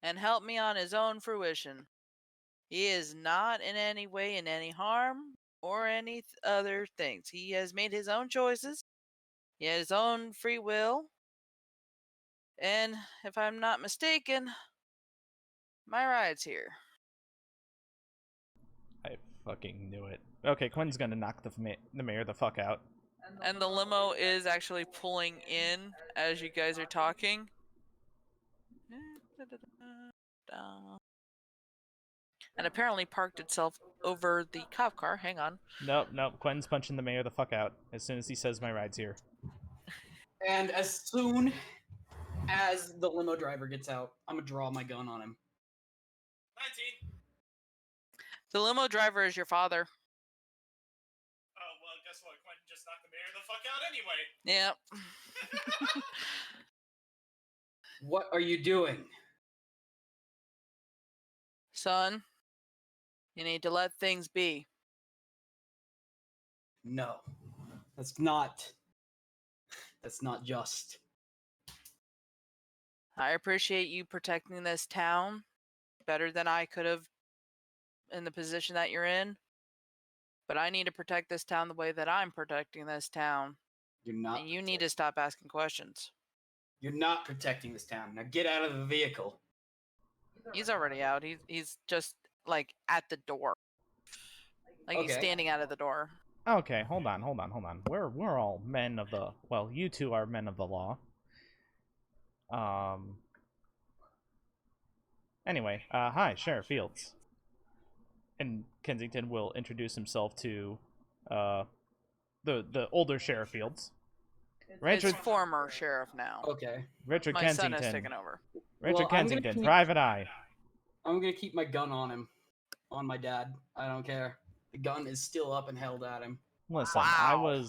and help me on his own fruition. He is not in any way in any harm or any other things. He has made his own choices. He has his own free will. And if I'm not mistaken, my ride's here. I fucking knew it. Okay, Quentin's gonna knock the mayor the fuck out. And the limo is actually pulling in as you guys are talking. And apparently parked itself over the cop car. Hang on. Nope, nope. Quentin's punching the mayor the fuck out as soon as he says my ride's here. And as soon as the limo driver gets out, I'm gonna draw my gun on him. 19. The limo driver is your father. Oh, well, guess what? Quentin just knocked the mayor the fuck out anyway. Yep. What are you doing? Son, you need to let things be. No. That's not just. I appreciate you protecting this town better than I could have in the position that you're in. But I need to protect this town the way that I'm protecting this town. You're not. And you need to stop asking questions. You're not protecting this town. Now get out of the vehicle. He's already out. He's just like at the door. Like he's Okay. standing out of the door. Okay, hold on. We're all men of the... Well, you two are men of the law. Anyway, hi, Sheriff Fields. And Kensington will introduce himself to, the older Sheriff Fields. His former sheriff now. Okay. Richard My Kensington. son has taken over. Richard Well, I'm gonna Kensington, keep- Private Eye. I'm gonna keep my gun on him. On my dad. I don't care. The gun is still up and held at him. Listen, Wow.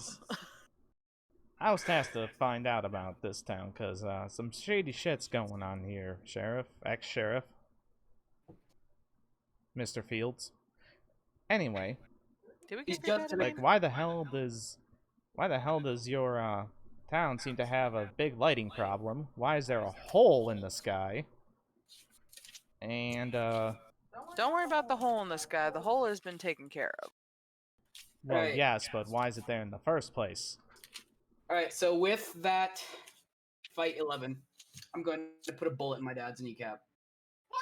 I was tasked to find out about this town, because some shady shit's going on here, Sheriff. Ex-Sheriff. Mr. Fields. Anyway, Did we He's get your just dad like, again? why the hell does your town seem to have a big lighting problem? Why is there a hole in the sky? And Don't worry about the hole in the sky. The hole has been taken care of. well, Right. yes, but why is it there in the first place? Alright, so with that fight 11, I'm going to put a bullet in my dad's kneecap. What?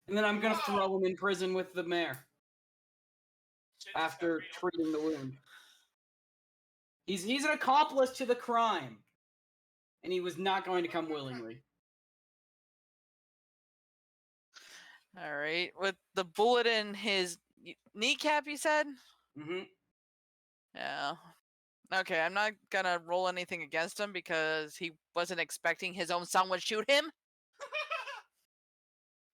And then I'm gonna throw him in prison with the mayor Shit just got after real. treating the wound. He's an accomplice to the crime. And he was not going to come willingly. All right. With the bullet in his kneecap, you said? Mm-hmm. Yeah. Okay, I'm not gonna roll anything against him because he wasn't expecting his own son would shoot him.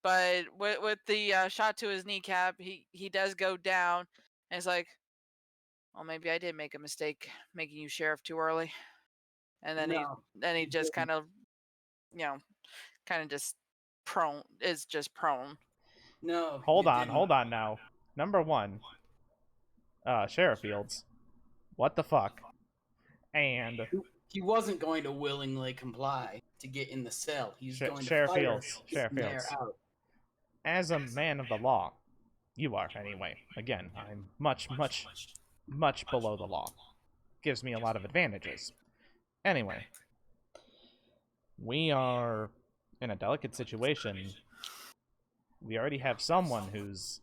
But with the shot to his kneecap, he does go down, and it's like, well, maybe I did make a mistake making you sheriff too early. And then No, he you just didn't. kind of, just prone. Is just prone. No. Hold you on didn't. now. Number one, Sheriff Fields. What the fuck? And He wasn't going to willingly comply to get in the cell. He's going to Sheriff fire Fields, his Sheriff mayor Fields. out. as a man of the law, you are anyway. Again, I'm much below the law. Gives me a lot of advantages. Anyway, we are in a delicate situation. We already have someone who's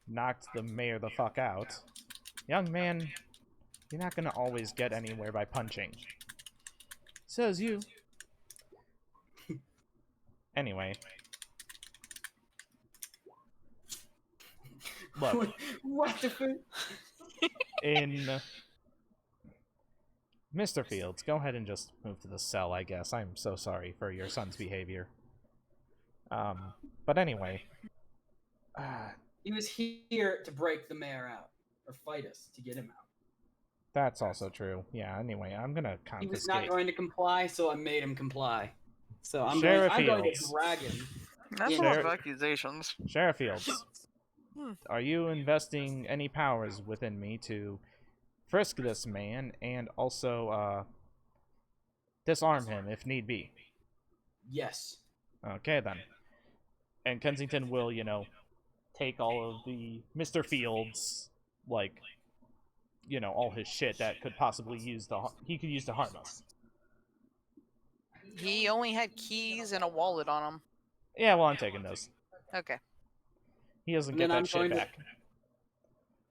knocked the mayor the fuck out. Young man, you're not gonna always get anywhere by punching. Says you. Anyway. Look, What the fuck? in... Mr. Fields, go ahead and just move to the cell, I guess. I'm so sorry for your son's behavior. But anyway, He was here to break the mayor out, or fight us to get him out. That's also true. Yeah, anyway, I'm gonna confiscate. He was not going to comply, so I made him comply. So I'm Sheriff going to Fields. drag him. That's a lot of accusations. Sheriff Fields, are you investing any powers within me to frisk this man and also disarm him if need be? Yes. Okay, then. And Kensington will, you know, take all of the Mr. Fields, like, you know, all his shit that could possibly use he could use to harm us. He only had keys and a wallet on him. Yeah, well, I'm taking those. Okay. He doesn't get that shit back.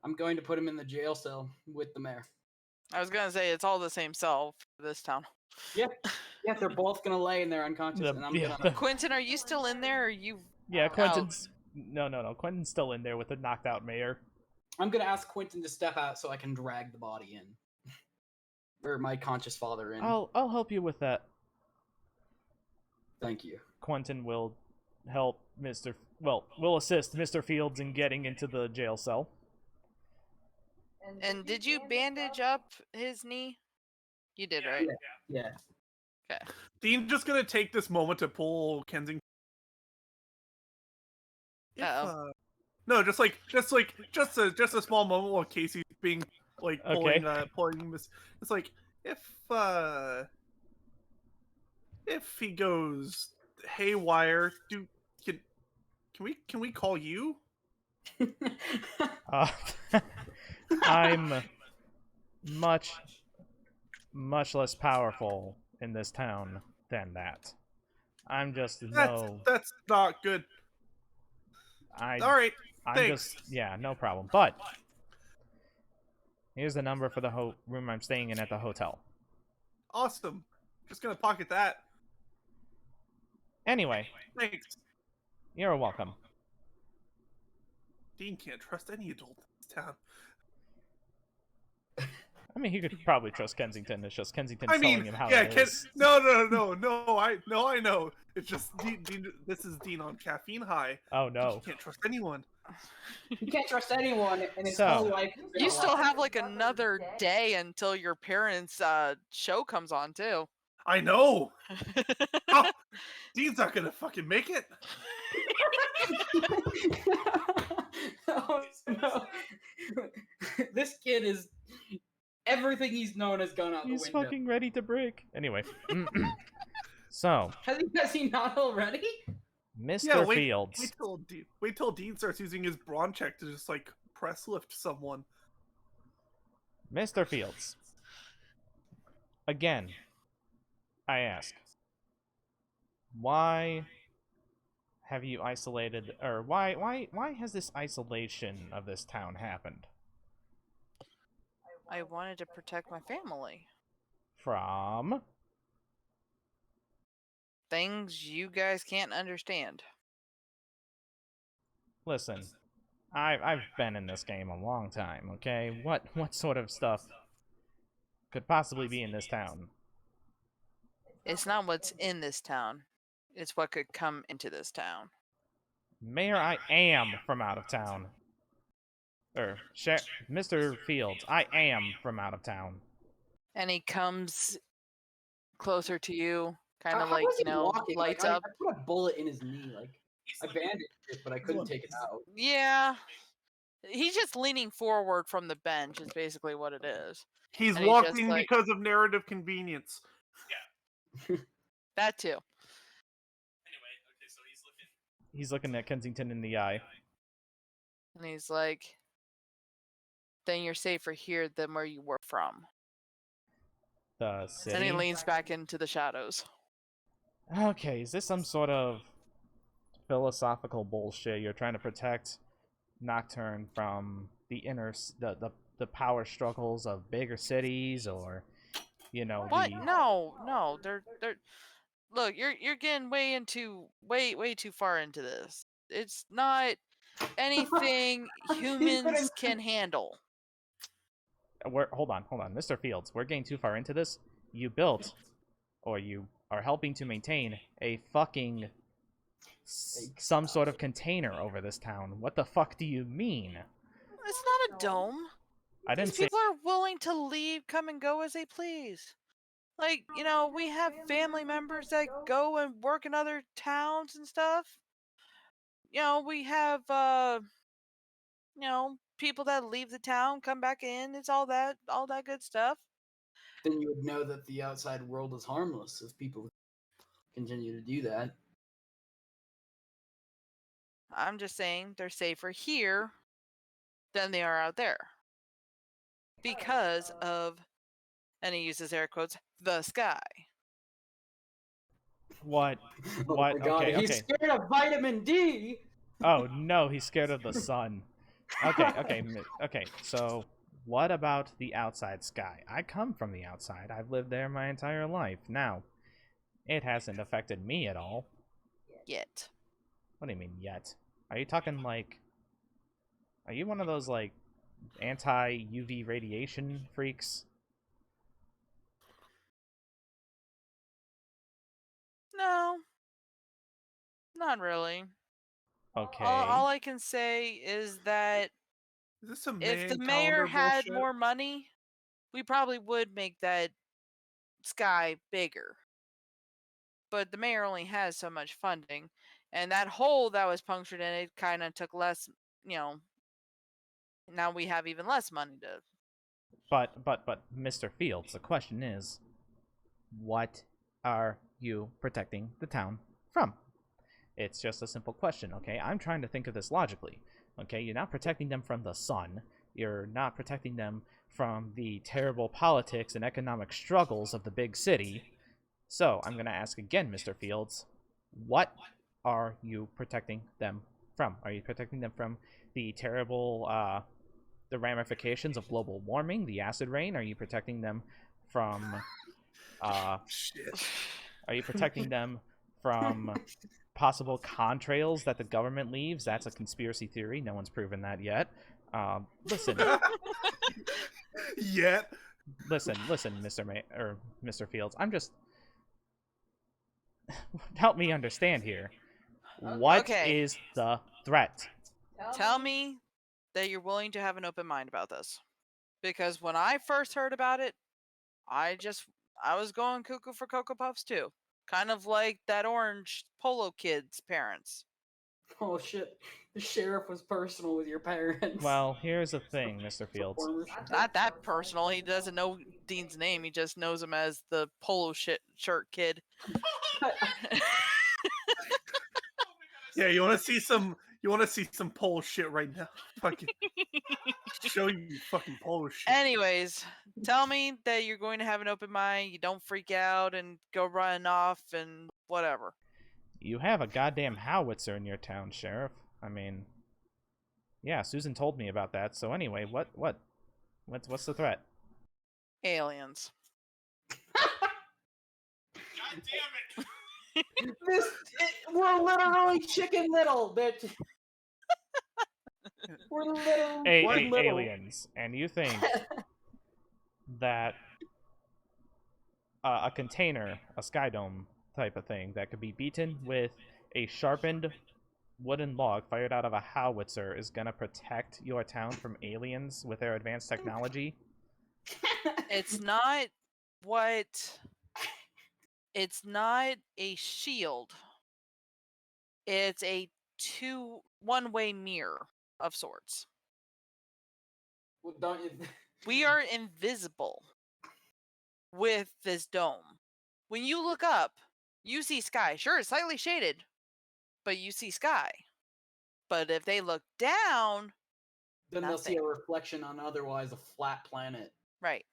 I'm going to put him in the jail cell with the mayor. I was gonna say it's all the same cell for this town. Yeah, yeah, they're both gonna lay in there unconscious, and I'm gonna. Quentin, are you still in there? Or are you? Yeah, Quentin's no. Quentin's still in there with the knocked out mayor. I'm gonna ask Quentin to step out so I can drag the body in, or my conscious father in. I'll help you with that. Thank you. Quentin will help will assist Mr. Fields in getting into the jail cell. And did you bandage up his knee? You did, right? Yeah. Okay. Dean's just gonna take this moment to pull Kensington. No, just a small moment while Casey's being like pulling this. It's like if he goes haywire, can we call you? I'm much less powerful in this town than that. I'm just That's not good. All right. Thanks. No problem. But here's the number for the room I'm staying in at the hotel. Awesome. Just gonna pocket that. Anyway. Thanks. You're welcome. Dean can't trust any adult in this town. I mean, he could probably trust Kensington. It's just Kensington's telling him how it is. No. I know. It's just Dean. This is Dean on caffeine high. Oh no! You can't trust anyone. You can't trust anyone in his So, whole life. You still have like another day until your parents' show comes on too. I know. Oh, Dean's not gonna fucking make it. Oh, no. This kid is everything he's known has gone out the window. He's fucking ready to break. Anyway, so has he not already? Mr. Fields. Wait till Dean starts using his brawn check to just like press lift someone. Mr. Fields. Again, I ask, why have you isolated, or why has this isolation of this town happened? I wanted to protect my family. From? Things you guys can't understand. Listen, I've been in this game a long time, okay? What sort of stuff could possibly be in this town? It's not what's in this town. It's what could come into this town. Mayor, I am from out of town. Mr. Fields, I am from out of town. And he comes closer to you, kind of How like, was he you know, walking? lights Like, up. I put a bullet in his knee. Like, I bandaged it, but I couldn't take it out. Yeah. He's just leaning forward from the bench, is basically what it is. He's And walking like, because of narrative convenience. that too. Anyway, okay, so He's looking at Kensington in the eye. And he's like, then you're safer here than where you were from. The city? Then he leans back into the shadows. Okay, is this some sort of philosophical bullshit? You're trying to protect Nocturne from the the power struggles of bigger cities, or What? No. They're look. You're getting way too far into this. It's not anything humans can handle. Hold on, Mr. Fields. We're getting too far into this. You built, or you are helping to maintain, a fucking some sort of container over this town. What the fuck do you mean? It's not a dome. I didn't These say. people are willing to leave, come and go as they please. Like, we have family members that go and work in other towns and stuff. We have, people that leave the town, come back in. It's all that good stuff. Then you would know that the outside world is harmless if people continue to do that. I'm just saying they're safer here than they are out there. Because of, and he uses air quotes, the sky. What? Oh What? my God, Okay, he's okay. scared of vitamin D! Oh no, he's scared of the sun. Okay, so what about the outside sky? I come from the outside. I've lived there my entire life. Now, it hasn't affected me at all. Yet. What do you mean, yet? Are you talking like... Are you one of those, like, anti-UV radiation freaks? No. Not really. Okay. All I can say is that Is this some if the Mayan mayor calendar had bullshit? more money, we probably would make that sky bigger. But the mayor only has so much funding, and that hole that was punctured in it kind of took less, now we have even less money to... But, Mr. Fields, the question is, what are you protecting the town from? It's just a simple question, okay? I'm trying to think of this logically, okay? You're not protecting them from the sun. You're not protecting them from the terrible politics and economic struggles of the big city. So, I'm going to ask again, Mr. Fields, what are you protecting them from? Are you protecting them from the terrible, the ramifications of global warming, the acid rain? Are you protecting them from, Shit. Are you protecting them from possible contrails that the government leaves? That's a conspiracy theory. No one's proven that yet. Listen. Yet. Listen, Mr. Fields. I'm just... Help me understand here. What is the threat? Tell me that you're willing to have an open mind about this. Because when I first heard about it, I was going cuckoo for Cocoa Puffs too. Kind of like that orange polo kid's parents. Oh shit, the sheriff was personal with your parents. Well, here's the thing, Mr. Fields. Not that personal. He doesn't know Dean's name. He just knows him as the polo shirt kid. Yeah, you want to see some pole shit right now? Fucking show you fucking pole shit. Anyways, tell me that you're going to have an open mind. You don't freak out and go running off and whatever. You have a goddamn howitzer in your town, Sheriff. I mean, yeah, Susan told me about that. So anyway, what's the threat? Aliens. God damn it! We're literally Chicken Little, bitch. We're literally little. Aliens, and you think that a container, a sky dome type of thing that could be beaten with a sharpened wooden log fired out of a howitzer is gonna protect your town from aliens with their advanced technology? It's not It's not a shield. It's a one-way mirror of sorts. Well, don't you... We are invisible with this dome. When you look up, you see sky. Sure, it's slightly shaded, but you see sky. But if they look down, then nothing. They'll see a reflection on otherwise a flat planet. Right.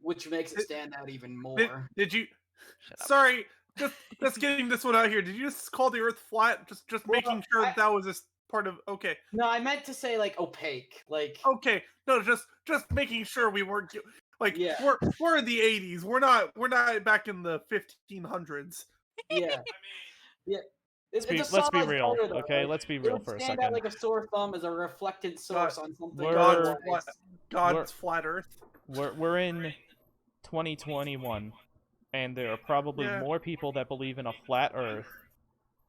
Which makes it stand out even more. Did you... Shut up. Sorry, just getting this one out here. Did you just call the Earth flat? Just making sure that was a part of... Okay. No, I meant to say, like, opaque. Like... Okay. No, just making sure we weren't... Like, yeah. we're in the 80s. We're not back in the 1500s. Yeah. I mean... Yeah. Let's be real, color, though. okay? Like, let's be real for a second. Stand out like a sore thumb as a reflected source on something. God's flat Earth. We're in 2021, and there are probably more people that believe in a flat Earth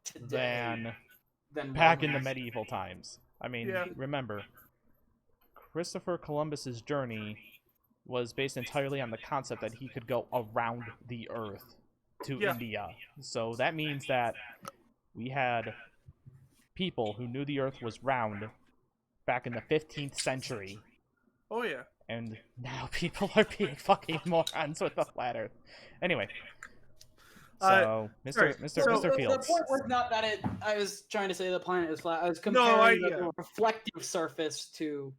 today than back in the medieval times. I mean, Yeah. remember, Christopher Columbus's journey was based entirely on the concept that he could go around the Earth to India. So that means that we had people who knew the Earth was round back in the 15th century. Oh, yeah. And now people are being fucking morons with the flat Earth. Anyway. So, Mr. Fields. The point was not that I was trying to say the planet is flat. I was comparing the reflective surface to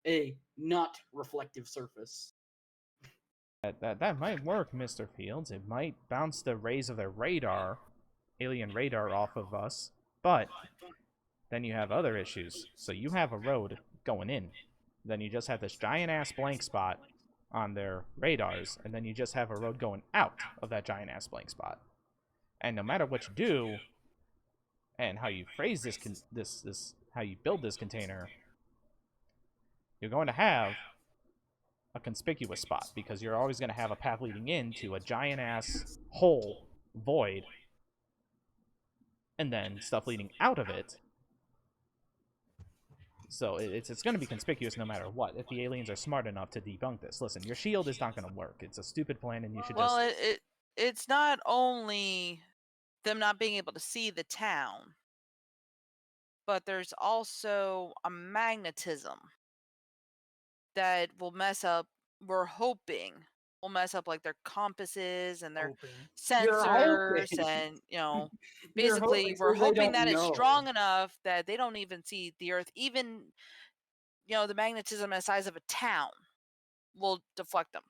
a not reflective surface. That might work, Mr. Fields. It might bounce the rays of their radar, alien radar, off of us. But then you have other issues. So you have a road going in. Then you just have this giant-ass blank spot on their radars. And then you just have a road going out of that giant-ass blank spot. And no matter what you do, and how you phrase this how you build this container, you're going to have a conspicuous spot, because you're always going to have a path leading into a giant-ass hole, void, and then stuff leading out of it. So it's going to be conspicuous no matter what, if the aliens are smart enough to debunk this. Listen, your shield is not going to work. It's a stupid plan, and you should Well, it's not only them not being able to see the town, but there's also a magnetism that will mess up, we're hoping, will mess up like their compasses and their sensors, and, you know, basically we're hoping that it's strong enough that they don't even see the Earth. Even, you know, the magnetism the size of a town will deflect them.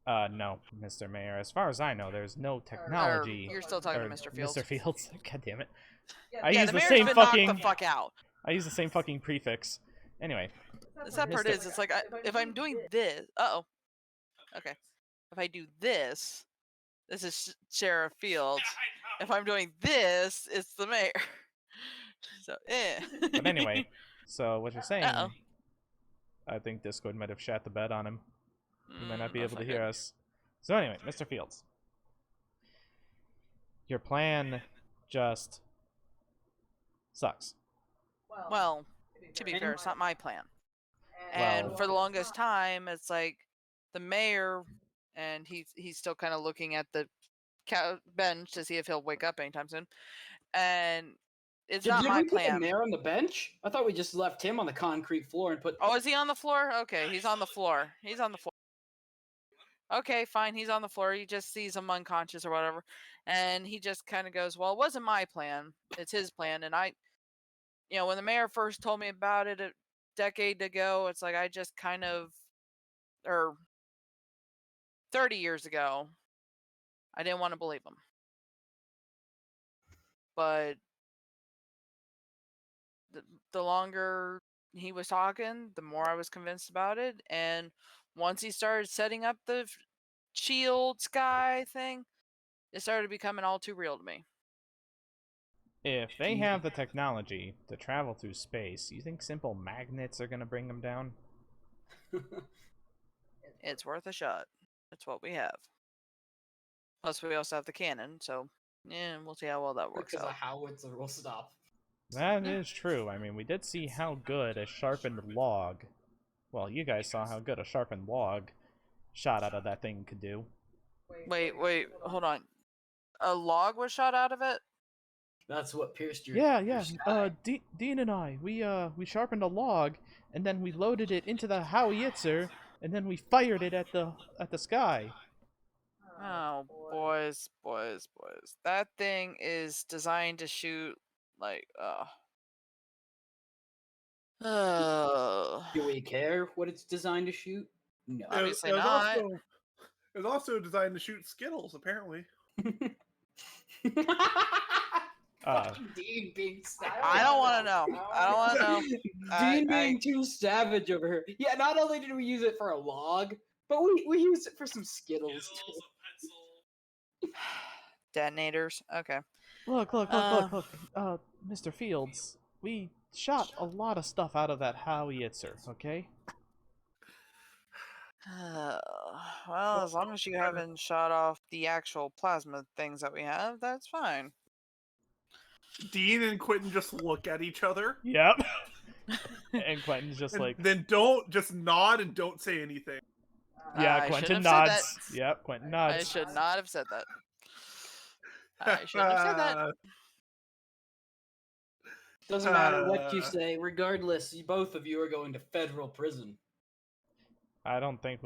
No, Mr. Mayor. As far as I know, there's no technology. You're still talking to Mr. Fields. Mr. Fields. God damn it. I use the same fucking. Knock the fuck out. I use the same fucking prefix. Anyway. The sad part is, it's like, if I'm doing this. Okay. If I do this, this is Sheriff Fields. If I'm doing this, it's the mayor. So, But anyway, so what you're saying, I think Discord might have shat the bed on him. He might not be able to hear us. So anyway, Mr. Fields. Your plan just sucks. Well, to be fair, it's not my plan. And for the longest time, it's like the mayor, and he's still kind of looking at the bench to see if he'll wake up anytime soon. And it's not my plan. Did we put the mayor on the bench? I thought we just left him on the concrete floor and put. Oh, is he on the floor? Okay, he's on the floor. He's on the floor. Okay, fine. He's on the floor. He just sees him unconscious or whatever. And he just kind of goes, well, it wasn't my plan. It's his plan. And you know, when the mayor first told me about it a decade ago, it's like I just kind of, or 30 years ago, I didn't want to believe him. But the longer he was talking, the more I was convinced about it. And once he started setting up the shield sky thing, it started becoming all too real to me. If they have the technology to travel through space, you think simple magnets are going to bring them down? It's worth a shot. That's what we have. Plus, we also have the cannon, so yeah, we'll see how well that works out. Because a howitzer will stop. That is true. I mean, we did see how good a sharpened log... Well, you guys saw how good a sharpened log shot out of that thing could do. Wait, hold on. A log was shot out of it? That's what pierced your. Yeah. Dean and I, we sharpened a log, and then we loaded it into the howitzer, and then we fired it at the sky. Oh, boys. That thing is designed to shoot like. Do we care what it's designed to shoot? No, obviously not. It was also designed to shoot Skittles, apparently. Dean being savage. I don't want to know. Dean being too savage over here. Yeah, not only did we use it for a log, but we used it for some Skittles too. Detonators. Okay. Look. Mr. Fields, we shot a lot of stuff out of that howitzer, okay? Well, as long as you haven't shot off the actual plasma things that we have, that's fine. Dean and Quentin just look at each other. Yep. And Quentin's just And like, then don't just nod and don't say anything. yeah, I Quentin shouldn't have said nods. Yep, Quentin that. nods. I should not have said that. I shouldn't have said that. Doesn't matter what you say. Regardless, both of you are going to federal prison. I don't think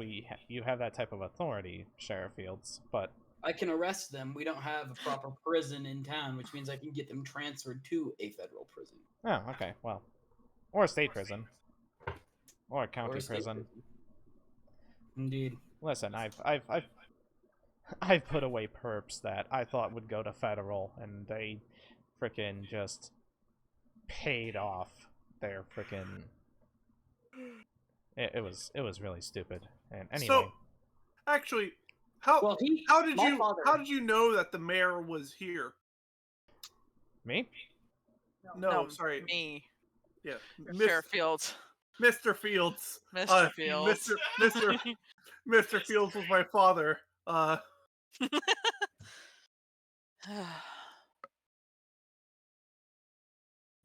you have that type of authority, Sheriff Fields, but I can arrest them. We don't have a proper prison in town, which means I can get them transferred to a federal prison. oh, okay, well, or a state prison, or a county Or a state prison. Indeed. Listen, I've put away perps that I thought would go to federal, and they frickin' just paid off their frickin'. It was really stupid. And anyway, So, actually, how did you know that the mayor was here? me? No, sorry. Me. Yeah, Sheriff Fields. Mr. Fields. Mr. Fields. Mr. Fields was my father.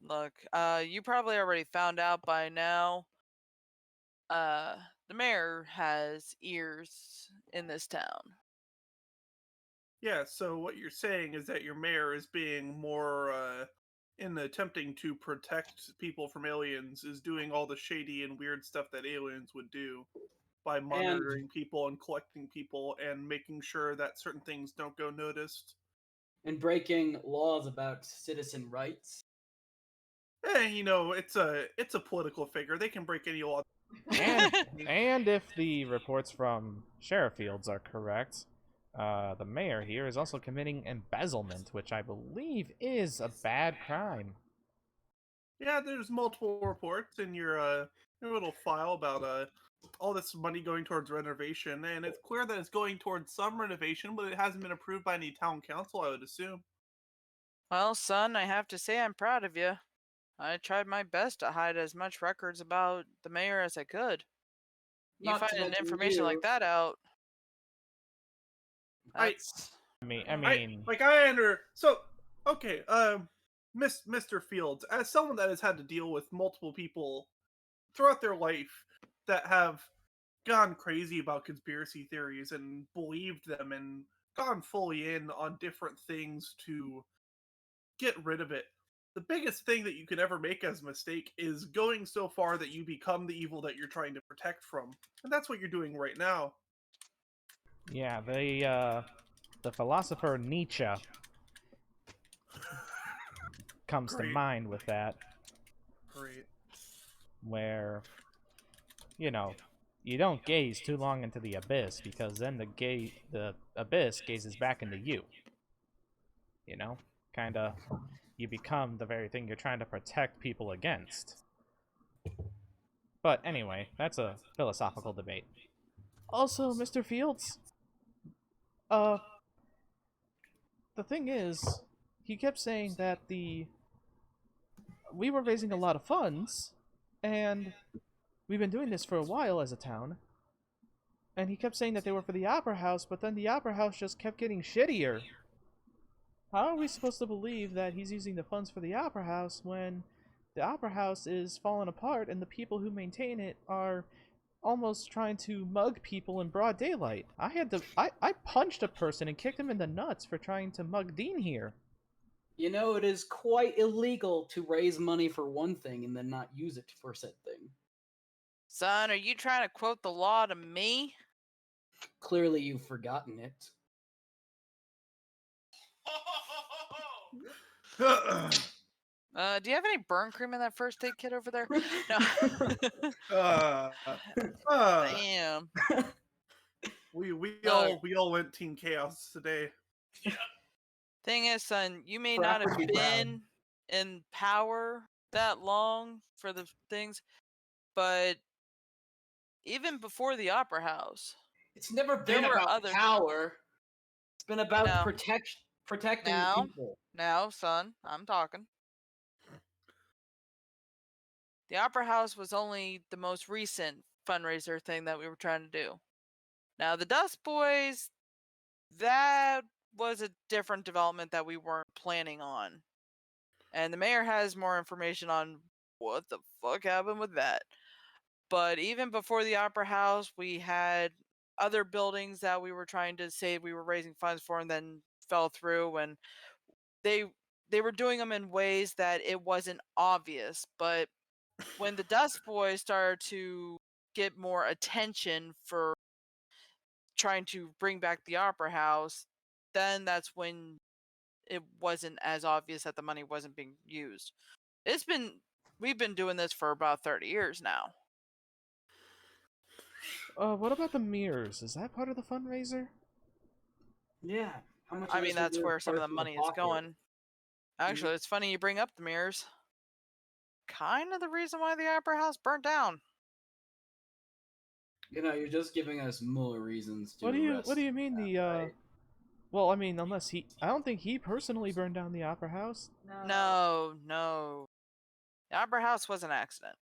Look, you probably already found out by now. The mayor has ears in this town. Yeah, so what you're saying is that your mayor is being more, in attempting to protect people from aliens, is doing all the shady and weird stuff that aliens would do by monitoring people and collecting people and making sure that certain things don't go noticed. And breaking laws about citizen rights. You know, it's a political figure. They can break any law. And if the reports from Sheriff Fields are correct, the mayor here is also committing embezzlement, which I believe is a bad crime. Yeah, there's multiple reports in your little file about all this money going towards renovation, and it's clear that it's going towards some renovation, but it hasn't been approved by any town council, I would assume. Well, son, I have to say I'm proud of you. I tried my best to hide as much records about the mayor as I could. You Not to finding mention information like that out. That's... Okay, Mr. Fields, as someone that has had to deal with multiple people throughout their life that have gone crazy about conspiracy theories and believed them and gone fully in on different things to get rid of it, the biggest thing that you could ever make as a mistake is going so far that you become the evil that you're trying to protect from. And that's what you're doing right now. Yeah, the philosopher Nietzsche comes to mind with that. Great. Where, you know, you don't gaze too long into the abyss, because then the abyss gazes back into you. You know? Kinda, you become the very thing you're trying to protect people against. But anyway, that's a philosophical debate. Also, Mr. Fields, the thing is, he kept saying that we were raising a lot of funds, and we've been doing this for a while as a town, and he kept saying that they were for the Opera House, but then the Opera House just kept getting shittier. How are we supposed to believe that he's using the funds for the Opera House when the Opera House is falling apart and the people who maintain it are almost trying to mug people in broad daylight? I punched a person and kicked him in the nuts for trying to mug Dean here. You know, it is quite illegal to raise money for one thing and then not use it for said thing. Son, are you trying to quote the law to me? Clearly you've forgotten it. Do you have any burn cream in that first aid kit over there? No. Damn. We all went Team Chaos today. Yeah. Thing is, son, you may not have been in power that long for the things, but even before the Opera House, it's never been about power. It's been about protecting people. Now, son, I'm talking. The Opera House was only the most recent fundraiser thing that we were trying to do. Now, the Dusk Boys, that was a different development that we weren't planning on. And the mayor has more information on what the fuck happened with that. But even before the Opera House, we had other buildings that we were trying to say we were raising funds for and then fell through. And they were doing them in ways that it wasn't obvious. But when the Dusk Boys started to get more attention for trying to bring back the Opera House, then that's when it wasn't as obvious that the money wasn't being used. We've been doing this for about 30 years now. What about the mirrors? Is that part of the fundraiser? Yeah. How much? I mean, that's where some of the money is going. Actually, it's funny you bring up the mirrors. Kind of the reason why the Opera House burnt down. You know, you're just giving us more reasons to What do you mean the right? Well, I mean, I don't think he personally burned down the Opera House. No. The Opera House was an accident.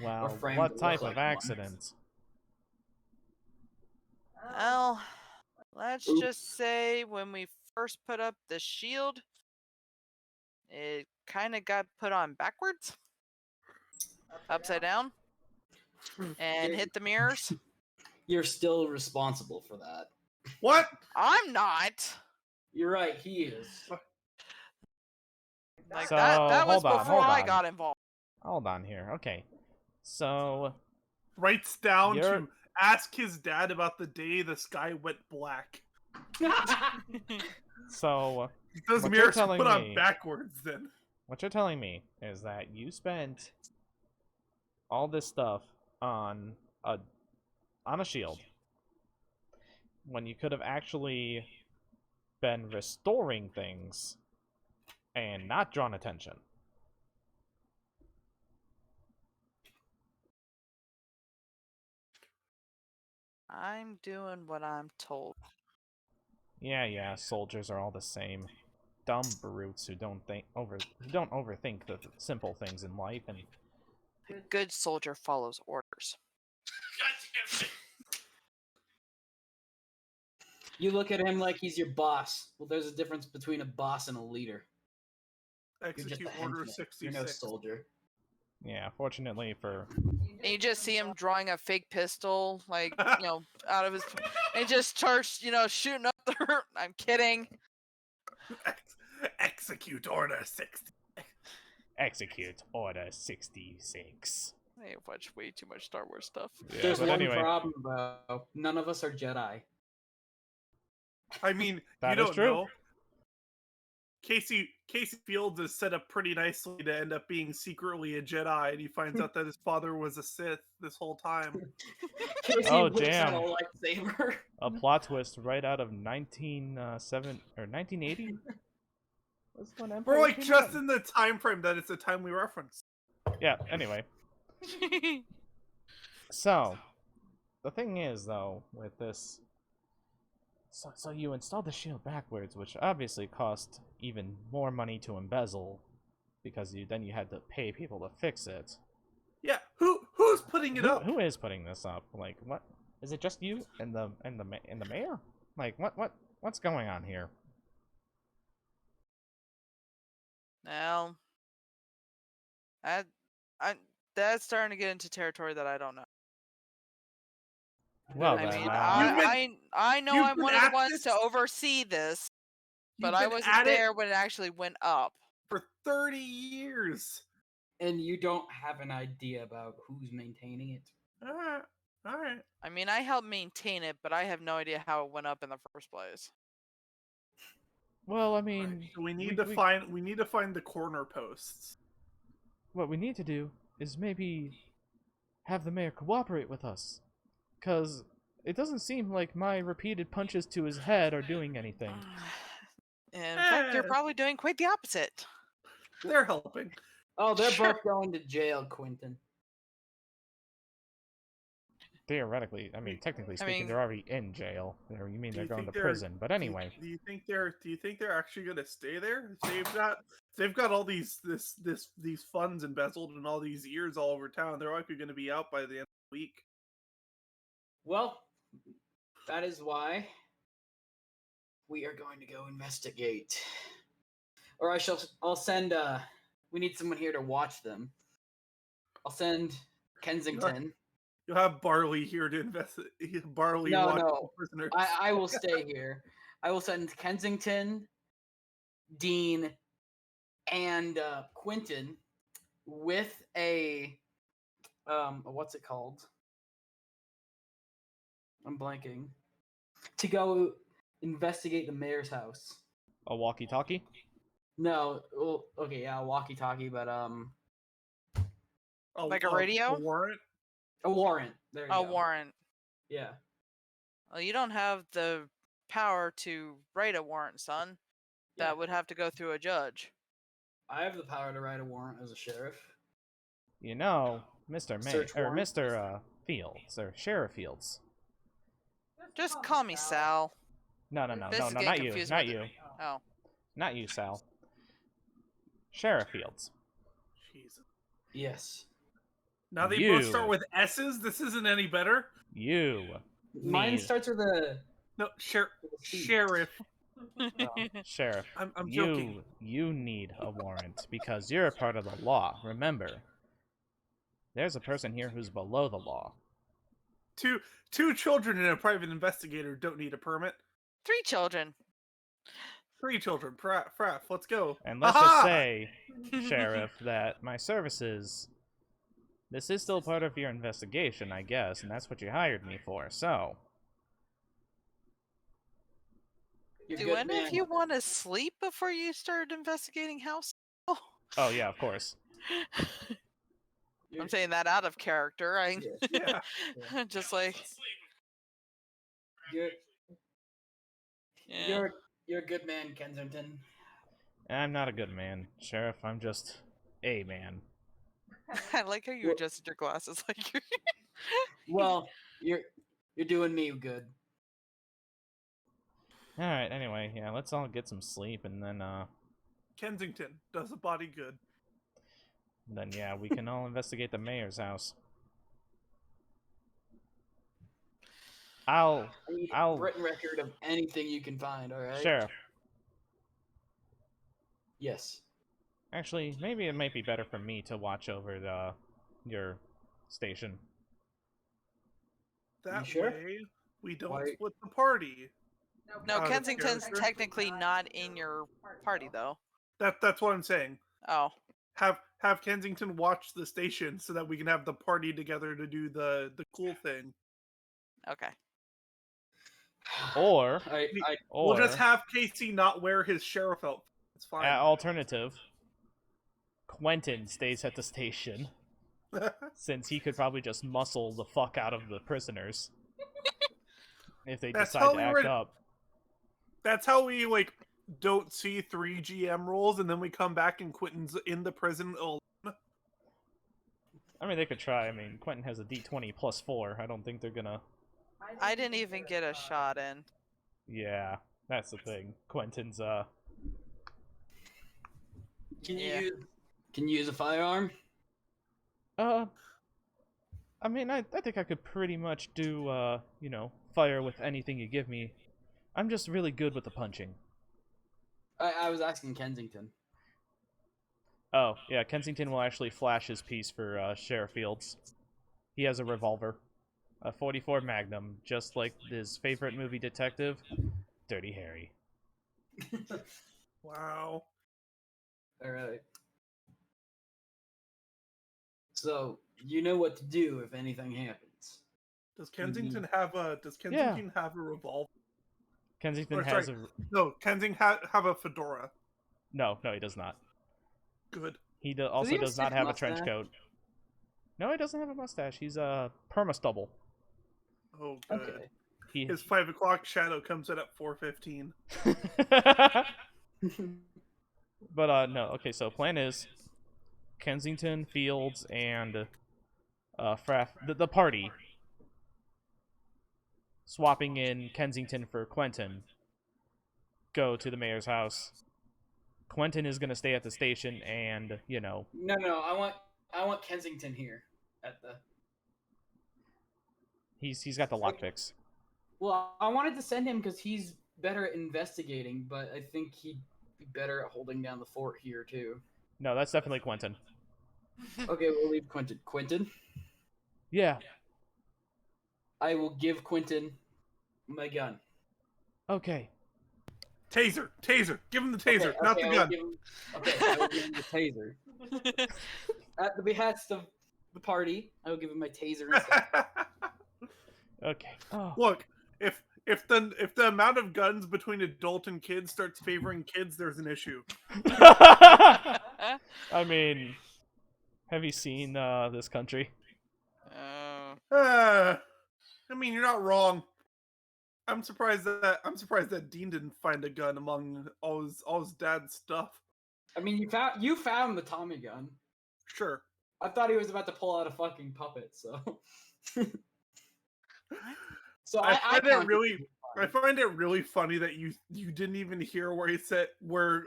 Wow, what type of accident? Well, let's just say when we first put up the shield, it kind of got put on backwards, upside down, and hit the mirrors. You're still responsible for that. What? I'm not. You're right, he is. Like So, that was hold on, before I got involved. Hold on here. Okay. So Writes down to ask his dad about the day the sky went black. So those mirrors are put on backwards then. What you're telling me is that you spent all this stuff on a shield when you could have actually been restoring things and not drawn attention. I'm doing what I'm told. Yeah, soldiers are all the same. Dumb brutes who don't overthink the simple things in life, and a good soldier follows orders. God damn it. You look at him like he's your boss. Well, there's a difference between a boss and a leader. Execute Order 66. You're no soldier. Yeah, fortunately for... And you just see him drawing a fake pistol, like, out of his... And just starts, shooting up the... I'm kidding. Execute Order 60. Execute Order 66. I watch way too much Star Wars stuff. Yeah, there's one problem, though. None of us are Jedi. I mean, you don't know. Casey Fields is set up pretty nicely to end up being secretly a Jedi, and he finds out that his father was a Sith this whole time. Oh damn! Lightsaber. A plot twist right out of 1980. We're like just in the time frame that it's a timely reference. Yeah. Anyway. So, the thing is, though, with this. So you installed the shield backwards, which obviously cost even more money to embezzle, because then you had to pay people to fix it. Yeah, who's putting it up? Who is putting this up? Like, what? Is it just you and the mayor? Like, what's going on here? Well, that's starting to get into territory that I don't know. Well, I mean, I know I'm one of the ones to oversee this, but I wasn't there when it actually went up. For 30 years. And you don't have an idea about who's maintaining it? Alright. I mean, I helped maintain it, but I have no idea how it went up in the first place. Well, I mean... So we need to find the corner posts. What we need to do is maybe have the mayor cooperate with us. Because it doesn't seem like my repeated punches to his head are doing anything. In fact, they're probably doing quite the opposite. They're helping. Oh, they're both going to jail, Quentin. Theoretically, I mean, technically speaking, they're already in jail. You mean they're going to prison? But anyway, do you think they're actually going to stay there? They've got all these funds embezzled in all these years all over town. They're likely going to be out by the end of the week. Well, that is why we are going to go investigate. Or I'll send. We need someone here to watch them. I'll send Kensington. You'll have Barley here to investigate. Barley watch the prisoners. I will stay here. I will send Kensington, Dean, and Quentin with a what's it called? I'm blanking. To go investigate the mayor's house. A walkie-talkie? No, well, okay, yeah, a walkie-talkie, but like a radio? A warrant? A warrant. There you go. A warrant. Yeah. Well, you don't have the power to write a warrant, son. Yeah. That would have to go through a judge. I have the power to write a warrant as a sheriff. You know, Mr. Fields, or Sheriff Fields. Just call me Sal. No, This is getting not you, confusing not with you. Oh. Not you, Sal. Sheriff Fields. Jesus. Yes. Now they both start with S's? This isn't any better? Mine starts with a... No, Sheriff. Oh. Sheriff. I'm joking. You need a warrant, because you're a part of the law, remember. There's a person here who's below the law. Two children and a private investigator don't need a permit. 3 children. 3 children. Fraff, let's go. And let's just say, Sheriff, that my services... This is still part of your investigation, I guess, and that's what you hired me for, so... Do any of you want to sleep before you start investigating house? Oh, yeah, of course. I'm saying that out of character. Yeah. Just like... You're a good man, Kensington. I'm not a good man, Sheriff. I'm just a man. I like how you adjusted your glasses like you're... Well, you're doing me good. Alright, anyway, yeah, let's all get some sleep, and then, Kensington does a body good. then, yeah, we can all investigate the mayor's house. I'll written record of anything you can find, alright? Sheriff. Yes. Actually, maybe it might be better for me to watch over your station. That sure? way, we don't split the party. No, Kensington's technically not in your party, though. That's what I'm saying. Oh. Have Kensington watch the station so that we can have the party together to do the cool thing. Okay. Or we'll just have Casey not wear his sheriff outfit. It's fine. Alternative, Quentin stays at the station, since he could probably just muscle the fuck out of the prisoners if they decide to act up. That's how we, don't see 3 GM rolls, and then we come back and Quentin's in the prison alone. I mean, they could try. I mean, Quentin has a D20 plus 4. I don't think they're gonna... I didn't even get a shot in. Yeah, that's the thing. Quentin's, Can you use a firearm? I mean, I think I could pretty much do, fire with anything you give me. I'm just really good with the punching. I was asking Kensington. Oh, yeah, Kensington will actually flash his piece for, Sheriff Fields. He has a revolver. A 44 Magnum, just like his favorite movie detective, Dirty Harry. Wow. Alright. So, you know what to do if anything happens. Does Kensington have a revolver? Kensington has a... No, Kensington have a fedora. No, he does not. Good. He also does not have a trench coat. No, he doesn't have a mustache. He's a perma-stubble. Oh, good. Okay. His 5 o'clock shadow comes in at 4:15. But, no. Okay, so plan is Kensington, Fields, and Fraff, the party, swapping in Kensington for Quentin, go to the mayor's house. Quentin is going to stay at the station and, No, I want Kensington here at the... He's got the lockpicks. Well, I wanted to send him because he's better at investigating, but I think he be better at holding down the fort here too. No, that's definitely Quentin. Okay, we'll leave Quentin. Quentin? Yeah. I will give Quentin my gun. Okay. Taser! Give him the taser, not the gun. I will give him the taser. At the behest of the party, I will give him my taser instead. Okay. Oh. Look, if the amount of guns between adult and kids starts favoring kids, there's an issue. I mean, have you seen this country? I mean, you're not wrong. I'm surprised that Dean didn't find a gun among all his dad's stuff. I mean, you found the Tommy gun. Sure. I thought he was about to pull out a fucking puppet, so. So I find it really funny that you didn't even hear where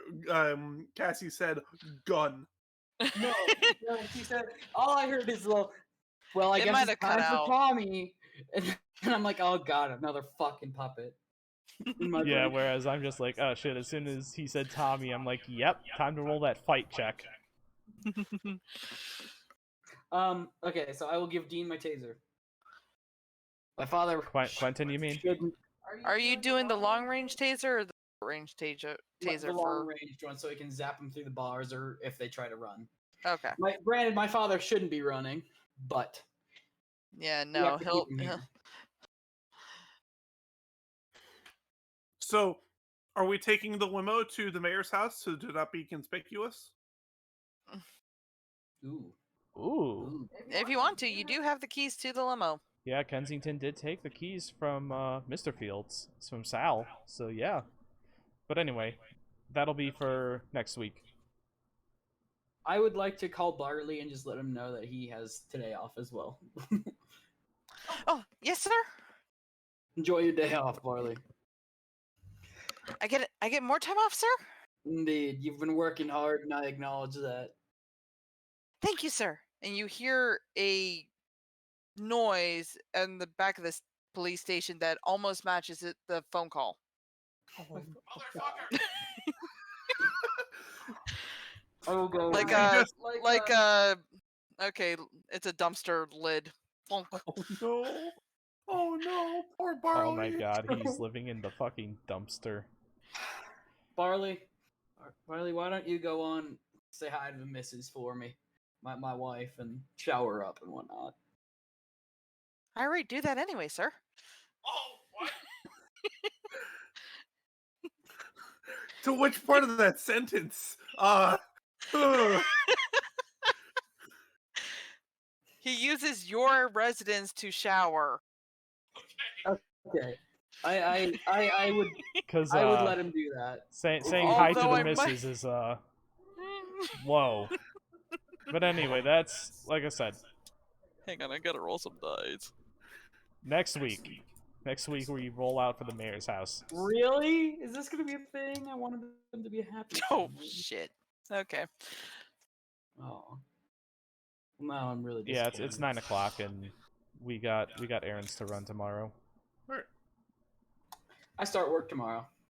Cassie said gun. No, she said all I heard is well, I guess it's time for Tommy, and I'm like, oh god, another fucking puppet. Yeah, whereas I'm just like, oh shit, as soon as he said Tommy, I'm like, yep, time to roll that fight check. Okay, so I will give Dean my taser. My father... Quentin, you mean? Are you doing the long-range taser or the short-range taser? The long-range one, so he can zap them through the bars, or if they try to run. Okay. Granted, my father shouldn't be running, but... Yeah, no, he'll... So, are we taking the limo to the mayor's house to not be conspicuous? Ooh. If you want to, you do have the keys to the limo. Yeah, Kensington did take the keys from Mr. Fields. It's from Sal, so yeah. But anyway, that'll be for next week. I would like to call Barley and just let him know that he has today off as well. Oh, yes, sir? Enjoy your day off, Barley. I get more time off, sir? Indeed, you've been working hard, and I acknowledge that. Thank you, sir. And you hear a noise in the back of this police station that almost matches the phone call. Motherfucker! Oh, go. Okay, it's a dumpster lid. Oh no! Oh no! Poor Barley! Oh my god, he's living in the fucking dumpster. Barley, why don't you go on, say hi to the missus for me, my wife, and shower up and whatnot. I already do that anyway, sir. Oh, what? To which part of that sentence? He uses your residence to shower. Okay. I would let him do that. Saying hi to the missus is low. But anyway, that's like I said. Hang on, I gotta roll some dice. Next week we roll out for the mayor's house. Really? Is this gonna be a thing? I wanted them to be happy. Oh shit. Okay. Oh. Now I'm really Yeah, disappointed. it's 9 o'clock and we got errands to run tomorrow. I start work tomorrow.